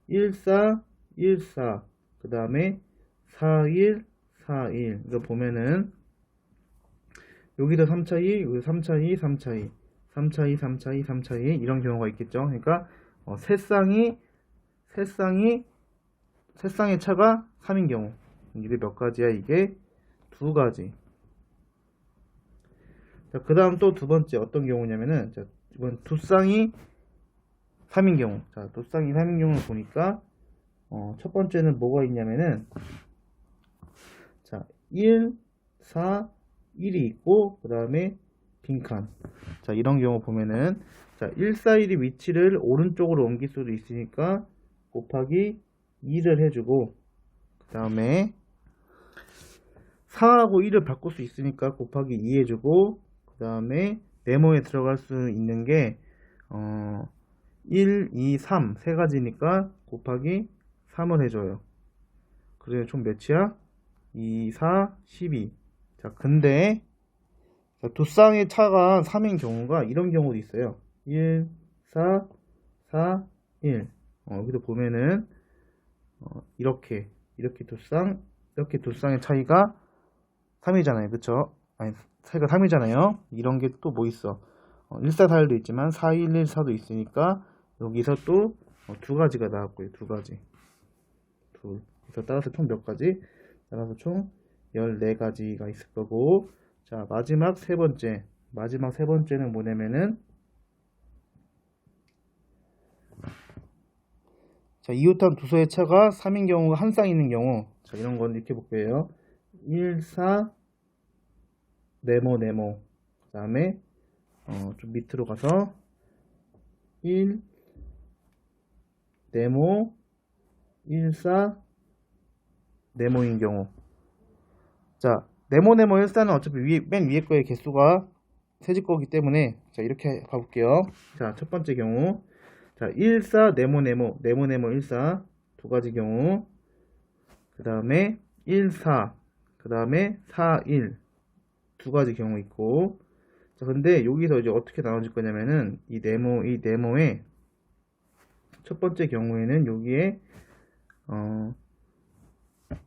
14, 14, 그 다음에 41, 41. 이거 보면은 여기도 3차이, 여기 3차이, 3차이, 3차이, 3차이, 3차이, 이런 경우가 있겠죠. 그러니까 세 쌍의 차가 3인 경우. 이게 몇 가지야? 이게 2가지. 자, 그 다음 또 두 번째 어떤 경우냐면은, 자, 이건 두 쌍이 3인 경우. 자, 두 쌍이 3인 경우를 보니까 첫 번째는 뭐가 있냐면은, 자, 1, 4, 1이 있고 그 다음에 빈칸. 자, 이런 경우 보면은, 자, 1, 4, 1이 위치를 오른쪽으로 옮길 수도 있으니까 곱하기 2를 해주고, 그 다음에 4하고 1을 바꿀 수 있으니까 곱하기 2 해주고, 그 다음에 네모에 들어갈 수 있는 게 1, 2, 3 세 가지니까 곱하기 3을 해줘요. 그래서 총 몇이야? 2, 4, 12. 자, 근데 두 쌍의 차가 3인 경우가 이런 경우도 있어요. 1, 4, 4, 1. 여기도 보면은 이렇게 두 쌍의 차이가 3이잖아요. 그쵸? 아니, 차이가 3이잖아요. 이런 게 또 뭐 있어? 1, 4, 4, 1도 있지만 4, 1, 1, 4도 있으니까 여기서 또 두 가지가 나왔고요. 두 가지. 그래서 따라서 총 몇 가지? 따라서 총 14가지가 있을 거고, 자, 마지막 세 번째는 뭐냐면은, 자, 이웃한 두서의 차가 3인 경우가 한 쌍 있는 경우, 자, 이런 건 이렇게 볼게요. 1, 4, 네모, 그 다음에 좀 밑으로 가서 1, 네모 14 네모인 경우. 자, 네모 14는 어차피 맨 위에 거의 개수가 세질 거기 때문에 자, 이렇게 봐볼게요. 자, 첫 번째 경우. 자, 14 네모 14 두 가지 경우. 그 다음에 14, 그 다음에 4, 1 두 가지 경우 있고. 자, 근데 여기서 이제 어떻게 나눠질 거냐면은 이 네모의 첫 번째 경우에는 여기에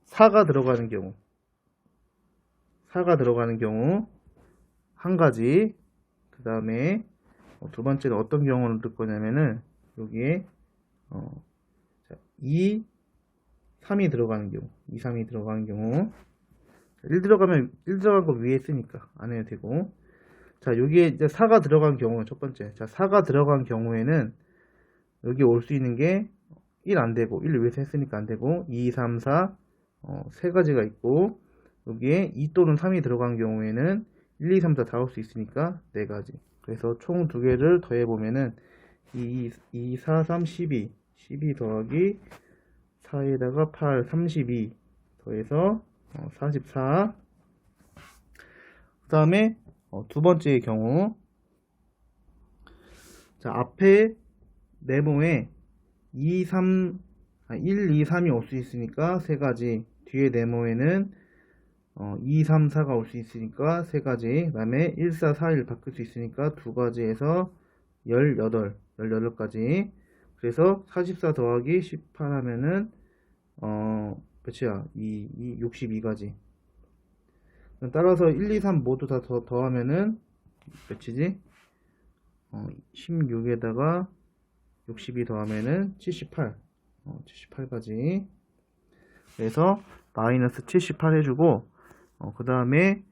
4가 들어가는 경우, 4가 들어가는 경우 한 가지. 그 다음에 두 번째는 어떤 경우를 넣을 거냐면은 여기에 2, 3이 들어가는 경우, 2, 3이 들어가는 경우. 1 들어간 거 위에 있으니까 안 해도 되고. 자, 여기에 이제 4가 들어간 경우는 첫 번째. 자, 4가 들어간 경우에는 여기 올 수 있는 게 1 안 되고, 1 위에서 했으니까 안 되고, 2, 3, 4, 세 가지가 있고, 여기에 2 또는 3이 들어간 경우에는 1, 2, 3, 4 다 올 수 있으니까 네 가지. 그래서 총 두 개를 더해보면은 2, 4, 3, 12. 12 더하기 4에다가 8, 32 더해서 44. 그 다음에 두 번째의 경우. 자, 앞에 네모에 1, 2, 3이 올 수 있으니까 세 가지. 뒤에 네모에는 2, 3, 4가 올 수 있으니까 세 가지. 그 다음에 1, 4, 4, 1 바뀔 수 있으니까 두 가지에서 18가지. 그래서 44 더하기 18 하면은 몇이야? 62가지. 따라서 1, 2, 3 모두 다 더하면은 몇이지? 16에다가 62 더하면은 78. 78가지. 그래서 마이너스 78 해주고, 그 다음에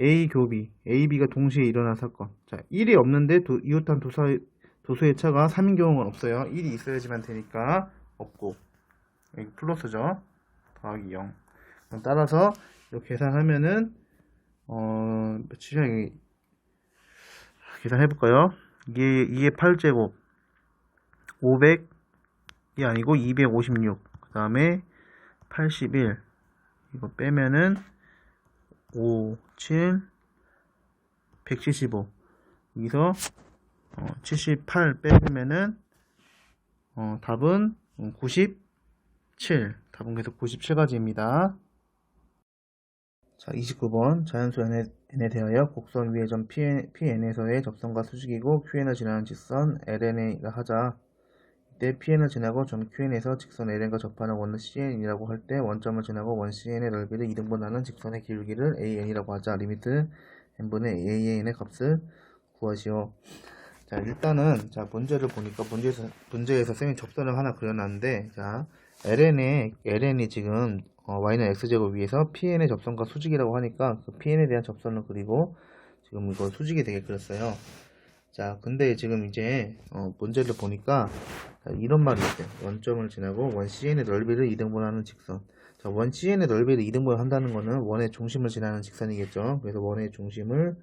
A 교비, A, B가 동시에 일어난 사건. 자, 1이 없는데 이웃한 도수의 차가 3인 경우는 없어요. 1이 있어야지만 되니까 없고. 여기 플러스죠. 더하기 0. 따라서 이렇게 계산하면은 며칠이야? 계산해볼까요? 이게 2의 8제곱 500이 아니고 256. 그 다음에 81. 이거 빼면은 5, 7, 175. 여기서 78 빼면은 답은 97. 답은 계속 97가지입니다. 자, 29번 자연수 n에 대하여 곡선 위의 점 PN에서의 접선과 수직이고 QN을 지나는 직선 LN이라 하자. 이때 PN을 지나고 점 QN에서 직선 LN과 접하는 원은 CN이라고 할 때 원점을 지나고 원 CN의 넓이를 2등분하는 직선의 기울기를 AN이라고 하자. 리미트 n분의 AN의 값을 구하시오. 자, 일단은 자, 문제를 보니까 문제에서 쌤이 접선을 하나 그려놨는데, 자, LN이 지금 y는 x제곱 위에서 PN의 접선과 수직이라고 하니까 그 PN에 대한 접선을 그리고 지금 이거 수직이 되게 그렸어요. 자, 근데 지금 이제 문제를 보니까 자, 이런 말이 있어요. 원점을 지나고 원 CN의 넓이를 2등분하는 직선. 자, 원 CN의 넓이를 2등분 한다는 거는 원의 중심을 지나는 직선이겠죠. 그래서 원의 중심을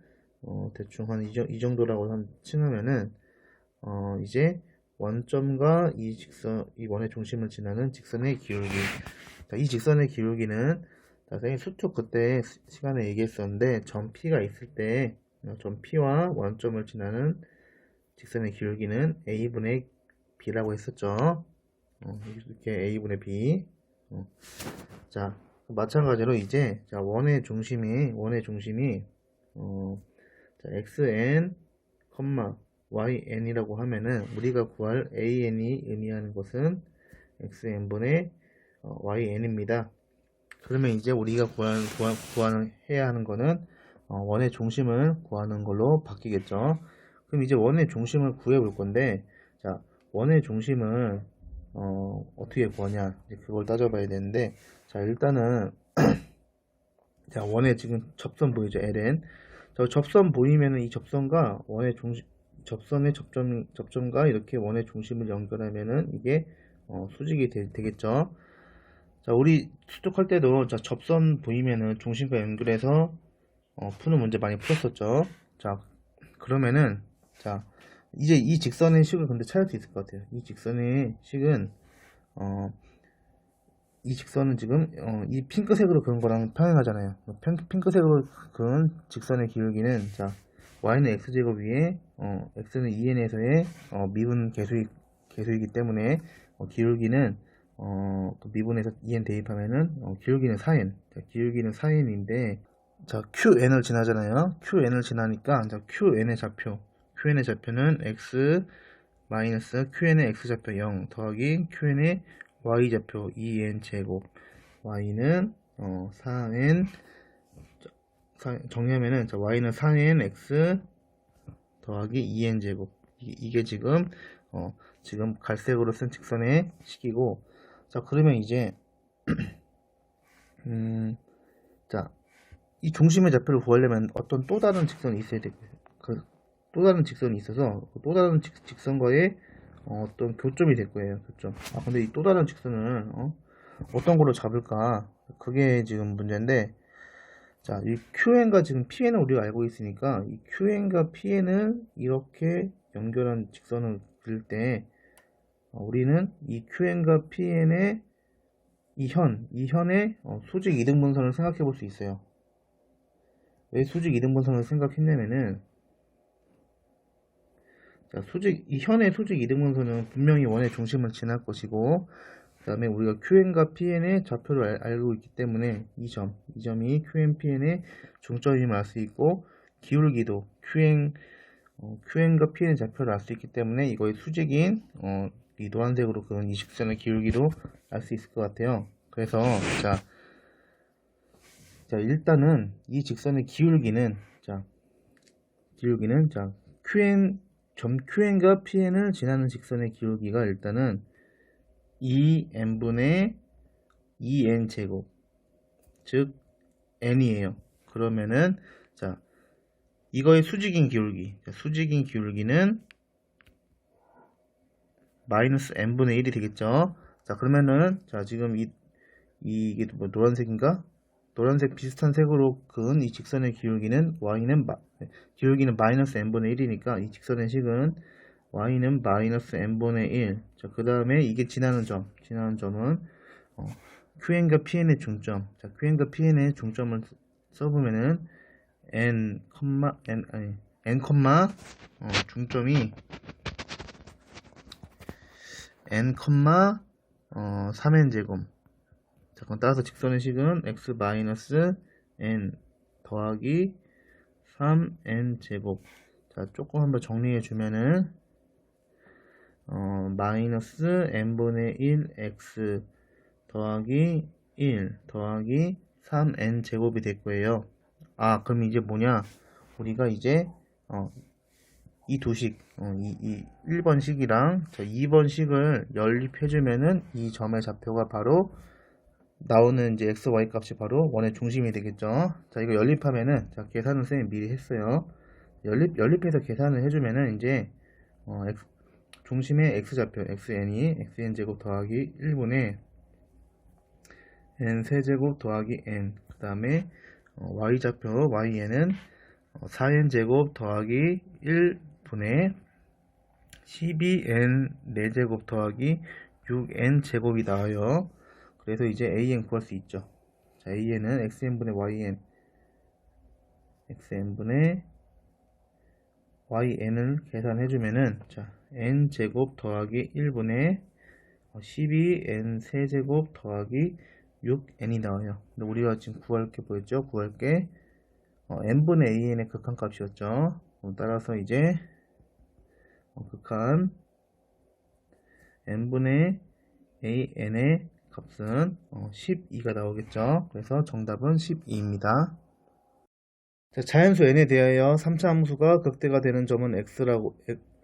대충 한 이 정도라고 칭하면은 이제 원점과 이 원의 중심을 지나는 직선의 기울기. 자, 이 직선의 기울기는 선생님 수축 그때 시간에 얘기했었는데 점 P가 있을 때 점 P와 원점을 지나는 직선의 기울기는 A분의 B라고 했었죠. 이렇게 A분의 B. 자, 마찬가지로 이제 자, 원의 중심이 자, xn, yn이라고 하면은 우리가 구할 an이 의미하는 것은 xn분의 yn입니다. 그러면 이제 우리가 해야 하는 거는 원의 중심을 구하는 걸로 바뀌겠죠. 그럼 이제 원의 중심을 구해 볼 건데, 자, 원의 중심을 어떻게 구하냐, 이제 그걸 따져봐야 되는데, 자, 일단은 자, 원의 지금 접선 보이죠, ln. 저 접선 보이면은 이 접선과 원의 중심, 접선의 접점과 이렇게 원의 중심을 연결하면은 이게 수직이 되겠죠. 자, 우리 수축할 때도 자, 접선 보이면은 중심과 연결해서 푸는 문제 많이 풀었었죠. 자, 그러면은 자, 이제 이 직선의 식을 근데 찾을 수 있을 것 같아요. 이 직선의 식은 이 직선은 지금 이 핑크색으로 그은 거랑 평행하잖아요. 핑크색으로 그은 직선의 기울기는 자 y는 x제곱 위에 x는 2n에서의 미분 계수이기 때문에 기울기는 그 미분에서 2n 대입하면은 기울기는 4n. 자, 기울기는 4n인데 자 qn을 지나잖아요. qn을 지나니까 자 qn의 좌표는 x 마이너스 qn의 x좌표 0 더하기 qn의 y좌표 2n 제곱 y는 4n 정리하면은 자, y는 4n x 더하기 2n 제곱 이게 지금 지금 갈색으로 쓴 직선의 식이고 자 그러면 이제 자 이 중심의 좌표를 구하려면 어떤 또 다른 직선이 있어야 되고요. 또 다른 직선이 있어서 또 다른 직선과의 어떤 교점이 될 거예요. 교점. 근데 이 또 다른 직선을 어떤 걸로 잡을까? 그게 지금 문제인데, 자, 이 QN과 지금 PN을 우리가 알고 있으니까 이 QN과 PN을 이렇게 연결한 직선을 그릴 때 우리는 이 QN과 PN의 이 현의 수직 이등분선을 생각해 볼 수 있어요. 왜 수직 이등분선을 생각했냐면은 자, 이 현의 수직 이등분선은 분명히 원의 중심을 지날 것이고 그 다음에 우리가 QN과 PN의 좌표를 알고 있기 때문에 이 점이 QN, PN의 중점임을 알 수 있고 기울기도 QN과 PN의 좌표를 알 수 있기 때문에 이거의 수직인 이 노란색으로 그은 이 직선의 기울기도 알 수 있을 것 같아요. 그래서 자 일단은 이 직선의 기울기는 QN과 PN을 지나는 직선의 기울기가 일단은 2n분의 2n 제곱 즉 n이에요. 그러면은 자 이거의 수직인 기울기는 마이너스 n분의 1이 되겠죠. 자 그러면은 자 지금 이게 뭐 노란색인가? 노란색 비슷한 색으로 그은 이 직선의 기울기는 기울기는 마이너스 n분의 1이니까 이 직선의 식은 y는 마이너스 n분의 1. 자, 그 다음에 이게 지나는 점은 QN과 PN의 중점. 자, QN과 PN의 중점을 써보면은 중점이 n,3n 제곱. 자, 그럼 따라서 직선의 식은 x 마이너스 n 더하기 3n 제곱. 자, 조금 한번 정리해 주면은 마이너스 n분의 1 x 더하기 1 더하기 3n 제곱이 될 거예요. 그럼 이제 뭐냐? 우리가 이제 이 두 식, 이 1번 식이랑 2번 식을 연립해주면은 이 점의 좌표가 바로 나오는 이제 x, y 값이 바로 원의 중심이 되겠죠. 자, 이거 연립하면은, 자, 계산은 쌤이 미리 했어요. 연립해서 계산을 해주면은 이제, 중심의 x좌표, xn이 xn제곱 더하기 1분의 n 세제곱 더하기 n. 그 다음에, y좌표,yn은 4n제곱 더하기 1분의 12n 4제곱 더하기 6n제곱이 나와요. 그래서 이제 an 구할 수 있죠. 자, an은 xn분의 yn을 계산해주면은, 자, n제곱 더하기 1분의 12n 세제곱 더하기 6n이 나와요. 근데 우리가 지금 구할 게 뭐였죠? 구할 게 n분의 an의 극한값이었죠. 따라서 이제 극한 n분의 an의 값은 12가 나오겠죠. 그래서 정답은 12입니다. 자, 자연수 n에 대하여 3차 함수가 극대가 되는 점은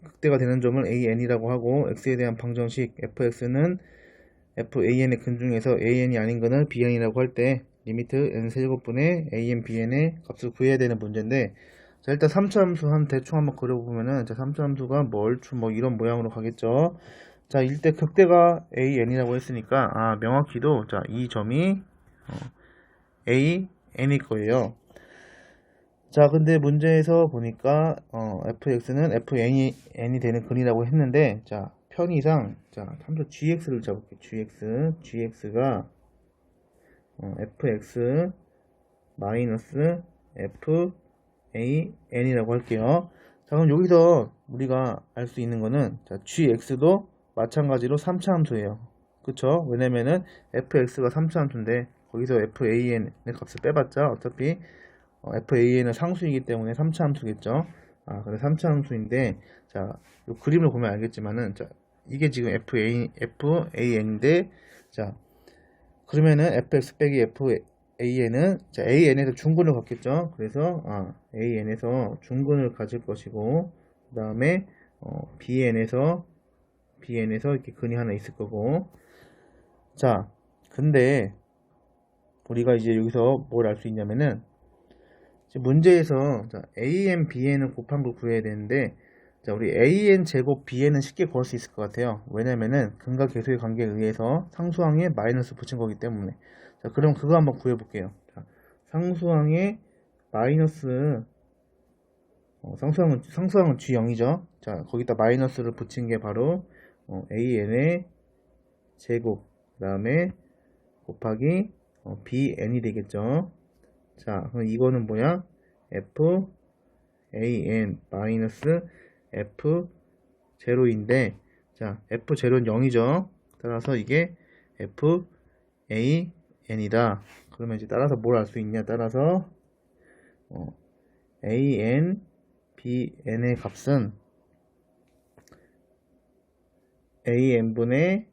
극대가 되는 점을 an이라고 하고 x에 대한 방정식 fx는 fan의 근중에서 an이 아닌 것을 bn이라고 할 때 리미트 n세제곱분의 an, bn의 값을 구해야 되는 문제인데 자, 일단 3차 함수 대충 한번 그려보면은 자, 3차 함수가 뭐 이런 모양으로 가겠죠. 자, 이때 극대가 an이라고 했으니까 명확히도 자, 이 점이 an일 거예요. 자, 근데 문제에서 보니까 fx는 fn이 되는 근이라고 했는데 자, 편의상 자 함수 gx를 잡을게요. gx가 fx 마이너스 fan이라고 할게요. 자, 그럼 여기서 우리가 알 수 있는 거는 자, gx도 마찬가지로 3차 함수예요. 그쵸? 왜냐면은 fx가 3차 함수인데 거기서 fan의 값을 빼봤자 어차피 fan은 상수이기 때문에 3차 함수겠죠. 그래 3차 함수인데 자, 이 그림을 보면 알겠지만은 자, 이게 지금 fan인데 자, 그러면은 fx 빼기 fan은 자, an에서 중근을 갖겠죠. 그래서 an에서 중근을 가질 것이고 그 다음에 bn에서 이렇게 근이 하나 있을 거고 자 근데 우리가 이제 여기서 뭘 알 수 있냐면은 문제에서 자, an, bn을 곱한 걸 구해야 되는데 자, 우리 an 제곱 bn은 쉽게 구할 수 있을 것 같아요. 왜냐면은 근과 계수의 관계에 의해서 상수항에 마이너스 붙인 거기 때문에 자, 그럼 그거 한번 구해볼게요. 자, 상수항에 마이너스 상수항은 g0이죠. 자, 거기다 마이너스를 붙인 게 바로 an의 제곱 그 다음에 곱하기 bn이 되겠죠. 자, 그럼 이거는 뭐야? fan 마이너스 f0인데 자, f0는 0이죠. 따라서 이게 fan이다. 그러면 이제 따라서 뭘 알 수 있냐? 따라서 an, bn의 값은 an분의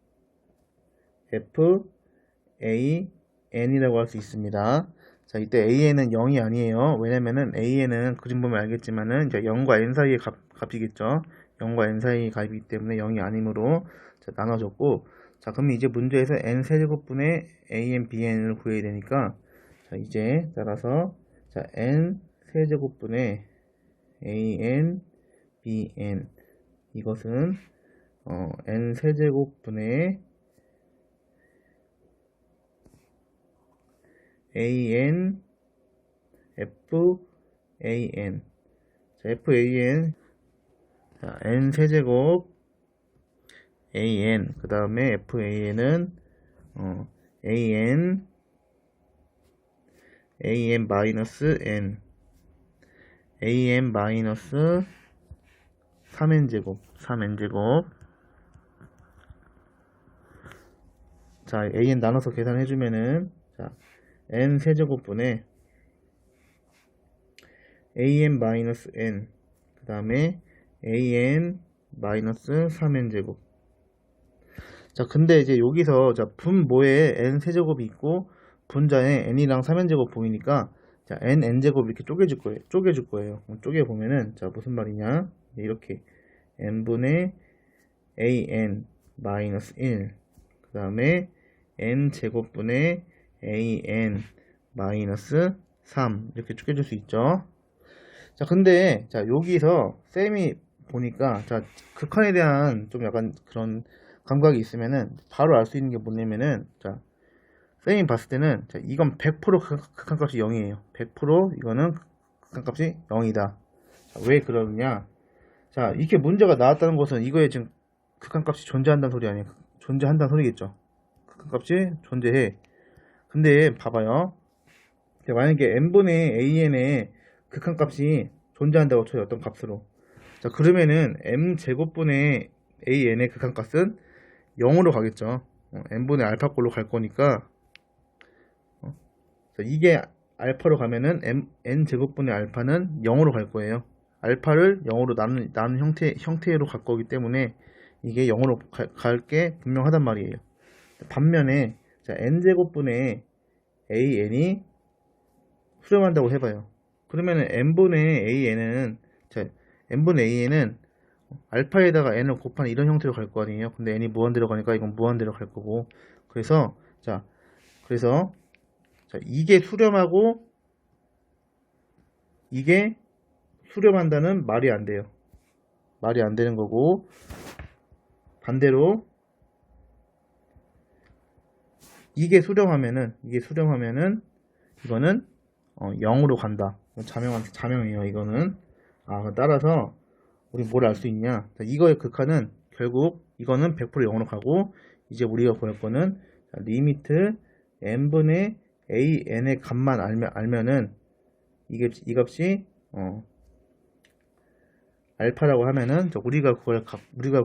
fan이라고 할 수 있습니다. 자, 이때 an은 0이 아니에요. 왜냐면은 an은 그림 보면 알겠지만은 이제 0과 n 사이의 값이겠죠. 0과 n 사이의 값이기 때문에 0이 아니므로 자, 나눠졌고 자, 그럼 이제 문제에서 n 세제곱분의 an, bn을 구해야 되니까 자, 이제 따라서 자, n 세제곱분의 an, bn 이것은 n 세제곱분의 an, fan 자, fan 자, n 세제곱 an 그 다음에 fan은 an 마이너스 n an 마이너스 3n제곱 자, an 나눠서 계산해주면은 자, n 세제곱분의 an 마이너스 n 그 다음에 an 마이너스 3n제곱 자, 근데 이제 여기서 자, 분모에 n 세제곱이 있고 분자에 n이랑 3n제곱 보이니까 자, n제곱 이렇게 쪼개줄 거예요. 쪼개보면은 자, 무슨 말이냐? 이렇게 n분의 an 마이너스 1 그 다음에 n제곱분의 an 마이너스 3 이렇게 쪼개줄 수 있죠. 자, 근데 자, 여기서 쌤이 보니까 자, 극한에 대한 좀 약간 그런 감각이 있으면은 바로 알 수 있는 게 뭐냐면은 자, 쌤이 봤을 때는 자, 이건 100% 극한값이 0이에요. 100% 이거는 극한값이 0이다. 자, 왜 그러느냐? 자, 이렇게 문제가 나왔다는 것은 이거에 지금 극한값이 존재한다는 소리 아니에요. 존재한다는 소리겠죠. 극한값이 존재해. 근데 봐봐요. 자, 만약에 n분의 an의 극한값이 존재한다고 쳐요. 어떤 값으로. 자, 그러면은 m제곱분의 an의 극한값은 0으로 가겠죠. n분의 알파꼴로 갈 거니까 자, 이게 알파로 가면은 n제곱분의 알파는 0으로 갈 거예요. 알파를 0으로 나눈 형태로 갈 거기 때문에 이게 0으로 갈 게 분명하단 말이에요. 반면에 자, n제곱분의 an이 수렴한다고 해봐요. 그러면은 n분의 an은 자, n분의 an은 알파에다가 n을 곱한 이런 형태로 갈 거 아니에요. 근데 n이 무한대로 가니까 이건 무한대로 갈 거고 그래서 자, 이게 수렴하고 이게 수렴한다는 말이 안 돼요. 말이 안 되는 거고 반대로 이게 수렴하면은 이거는 0으로 간다. 자명이에요. 이거는 따라서 우리 뭘 알 수 있냐? 자, 이거의 극한은 결국 이거는 100% 0으로 가고, 이제 우리가 구할 거는 리미트 n분의 an의 값만 알면은 이 값이 알파라고 하면은 우리가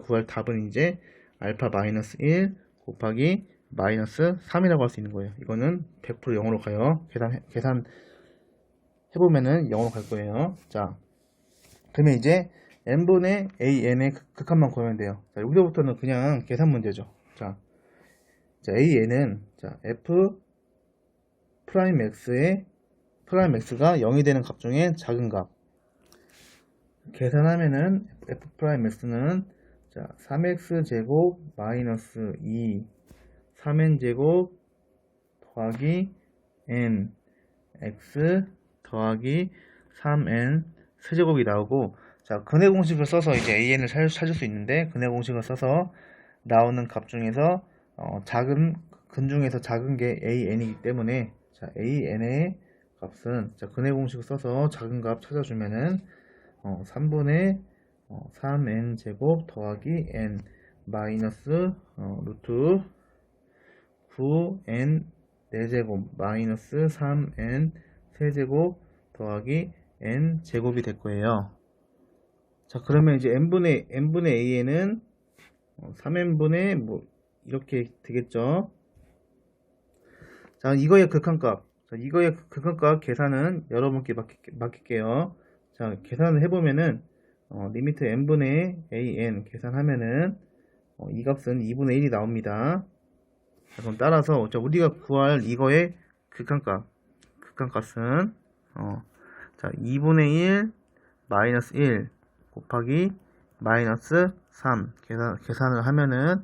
구할 답은 이제 알파 마이너스 1 곱하기 마이너스 3이라고 할 수 있는 거예요. 이거는 100% 0으로 가요. 계산 해보면은 0으로 갈 거예요. 자, 그러면 이제 n분의 an의 극한만 구하면 돼요. 자, 여기서부터는 그냥 계산 문제죠. 자, an은 f 프라임 x의 프라임 x가 0이 되는 값 중에 작은 값. 계산하면은 f 프라임 x는 3x 제곱 마이너스 2 3n 제곱 더하기 n x 더하기 3n 세제곱이 나오고, 자, 근해 공식을 써서 이제 an을 찾을 수 있는데, 근해 공식을 써서 나오는 값 중에서 근 중에서 작은 게 an이기 때문에, 자, an의 값은 근해 공식을 써서 작은 값 찾아주면은 3분의 3n 제곱 더하기 n 마이너스 루트 9n 4제곱 마이너스 3n 세제곱 더하기 n 제곱이 될 거예요. 자, 그러면 이제 n분의 a는 3n분의 뭐 이렇게 되겠죠. 자, 이거의 극한값. 자, 이거의 극한값 계산은 여러분께 맡길게요. 자, 계산을 해보면은 리미트 n분의 an 계산하면은 이 값은 2분의 1이 나옵니다. 자, 그럼 따라서 우리가 구할 이거의 극한값은 2분의 1 마이너스 1 곱하기 마이너스 3 계산을 하면은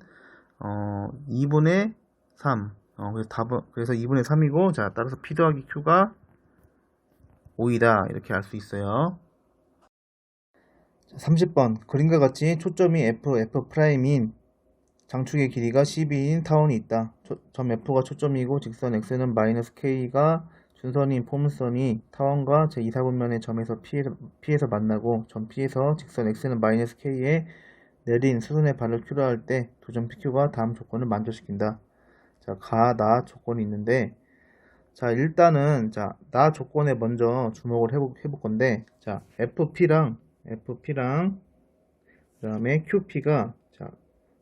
2분의 3 그래서 2분의 3이고, 자, 따라서 P 더하기 Q가 5이다 이렇게 알 수 있어요. 30번 그림과 같이 초점이 F'인 장축의 길이가 12인 타원이 있다. 점 F가 초점이고 직선 X는 마이너스 K가 준선인 포물선이 타원과 제2사분면의 점에서 P에서 만나고 점 P에서 직선 X는 마이너스 K에 내린 수선의 발을 Q로 할 때 두 점 PQ가 다음 조건을 만족시킨다. 자, 나 조건이 있는데, 자, 일단은 나 조건에 먼저 주목을 해볼 건데, 자, FP랑 그다음에 QP가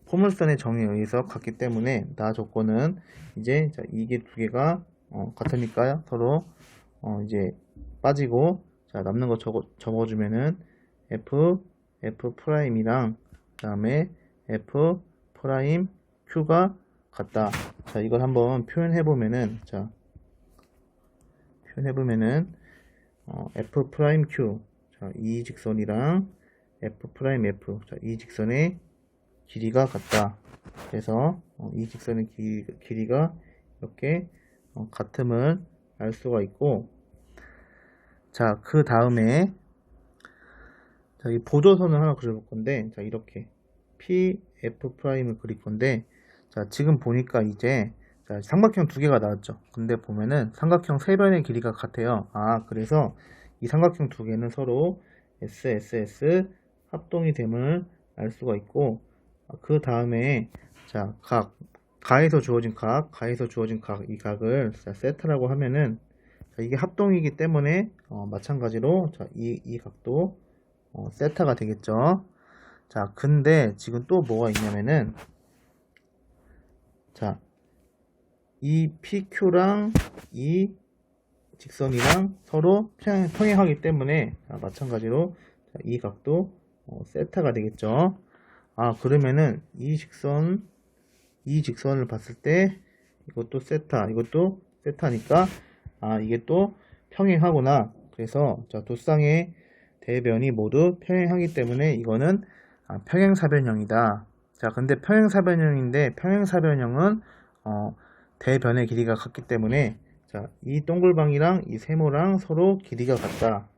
포물선의 정의에 의해서 같기 때문에 나 조건은 이제 이게 두 개가 같으니까 서로 이제 빠지고, 자, 남는 거 적어주면은 F 프라임이랑 그다음에 F 프라임 Q가 같다. 자, 이걸 한번 표현해보면은 F 프라임 Q, 자, 이 직선이랑 F 프라임 F, 자, 이 직선의 길이가 같다. 그래서 이 직선의 길이가 이렇게 같음을 알 수가 있고, 자, 그 다음에 이 보조선을 하나 그려볼 건데, 자, 이렇게 PF 프라임을 그릴 건데, 자, 지금 보니까 이제 삼각형 두 개가 나왔죠. 근데 보면은 삼각형 세 변의 길이가 같아요. 그래서 이 삼각형 두 개는 서로 SSS 합동이 됨을 알 수가 있고, 그 다음에 가에서 주어진 각, 이 각을 세타라고 하면은 이게 합동이기 때문에 마찬가지로 이 각도 세타가 되겠죠. 자, 근데 지금 또 뭐가 있냐면은, 자, 이 PQ랑 이 직선이랑 서로 평행하기 때문에 마찬가지로 이 각도 세타가 되겠죠. 그러면은 이 직선을 봤을 때 이것도 세타니까 이게 또 평행하구나. 그래서 두 쌍의 대변이 모두 평행하기 때문에 이거는 평행사변형이다. 자, 근데 평행사변형인데 평행사변형은 대변의 길이가 같기 때문에 이 동글방이랑 이 세모랑 서로 길이가 같다.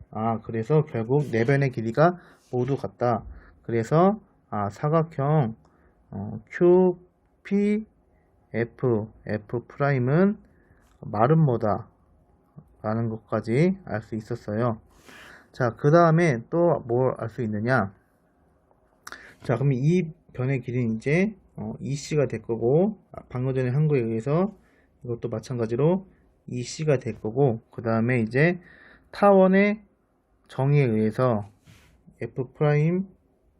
그래서 결국 네 변의 길이가 모두 같다. 그래서 사각형 QPF 프라임은 마른 뭐다 라는 것까지 알 수 있었어요. 자, 그 다음에 또 뭘 알 수 있느냐? 자, 그럼 이 변의 길이는 이제 EC가 될 거고, 방금 전에 한 거에 의해서 이것도 마찬가지로 EC가 될 거고, 그 다음에 이제 타원의 정의에 의해서 F 프라임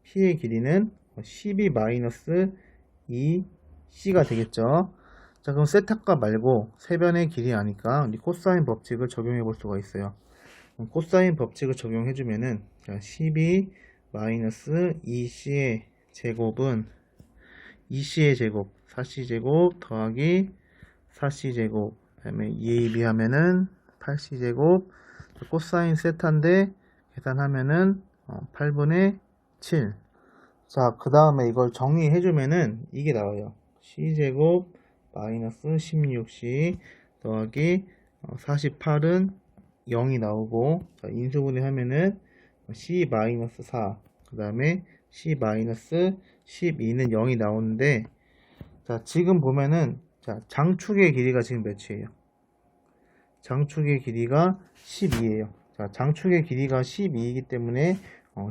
P의 길이는 12-2C가 되겠죠. 자, 그럼 세타값 말고 세변의 길이 아니까 우리 코사인 법칙을 적용해 볼 수가 있어요. 코사인 법칙을 적용해 주면은 12-2C의 제곱은 2C의 제곱 4C제곱 더하기 4C제곱 그 다음에 2AB 하면은 8C제곱 코사인 세타인데 계산하면은 8분의 7. 자, 그 다음에 이걸 정리해 주면은 이게 나와요. C제곱 마이너스 16C 더하기 48은 0이 나오고, 자, 인수분해 하면은 C 마이너스 4, 그 다음에 C 마이너스 12는 0이 나오는데, 자, 지금 보면은, 자, 장축의 길이가 지금 몇이에요? 장축의 길이가 12예요. 자, 장축의 길이가 12이기 때문에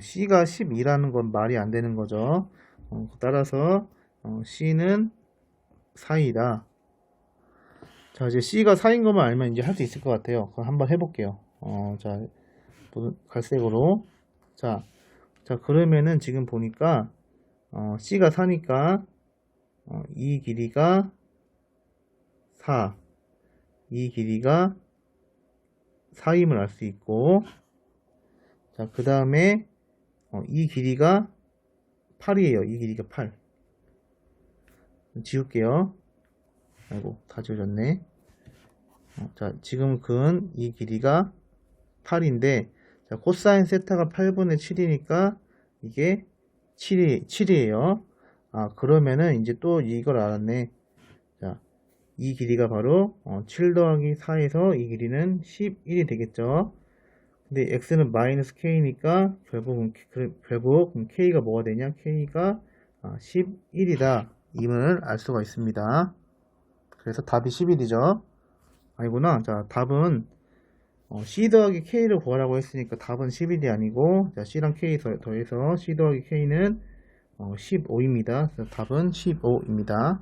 C가 12라는 건 말이 안 되는 거죠. 따라서 C는 4이다. 자, 이제 C가 4인 것만 알면 이제 할 수 있을 것 같아요. 그럼 한번 해볼게요. 자, 갈색으로. 자, 그러면은 지금 보니까 C가 4니까 이 길이가 4, 이 길이가 4임을 알 수 있고, 자, 그 다음에 이 길이가 8이에요. 이 길이가 8. 지울게요. 아이고, 다 지워졌네. 자, 지금 근 이 길이가 8인데, 자, 코사인 세타가 8분의 7이니까 이게 7이에요. 그러면은 이제 또 이걸 알았네. 자, 이 길이가 바로 7 더하기 4에서 이 길이는 11이 되겠죠. 근데 x는 마이너스 k니까 결국 k가 뭐가 되냐? k가 11이다. 임을 알 수가 있습니다. 그래서 답이 11이죠. 아니구나. 자, 답은 C 더하기 K를 구하라고 했으니까 답은 11이 아니고, 자, C랑 K 더해서 C 더하기 K는 15입니다. 그래서 답은 15입니다.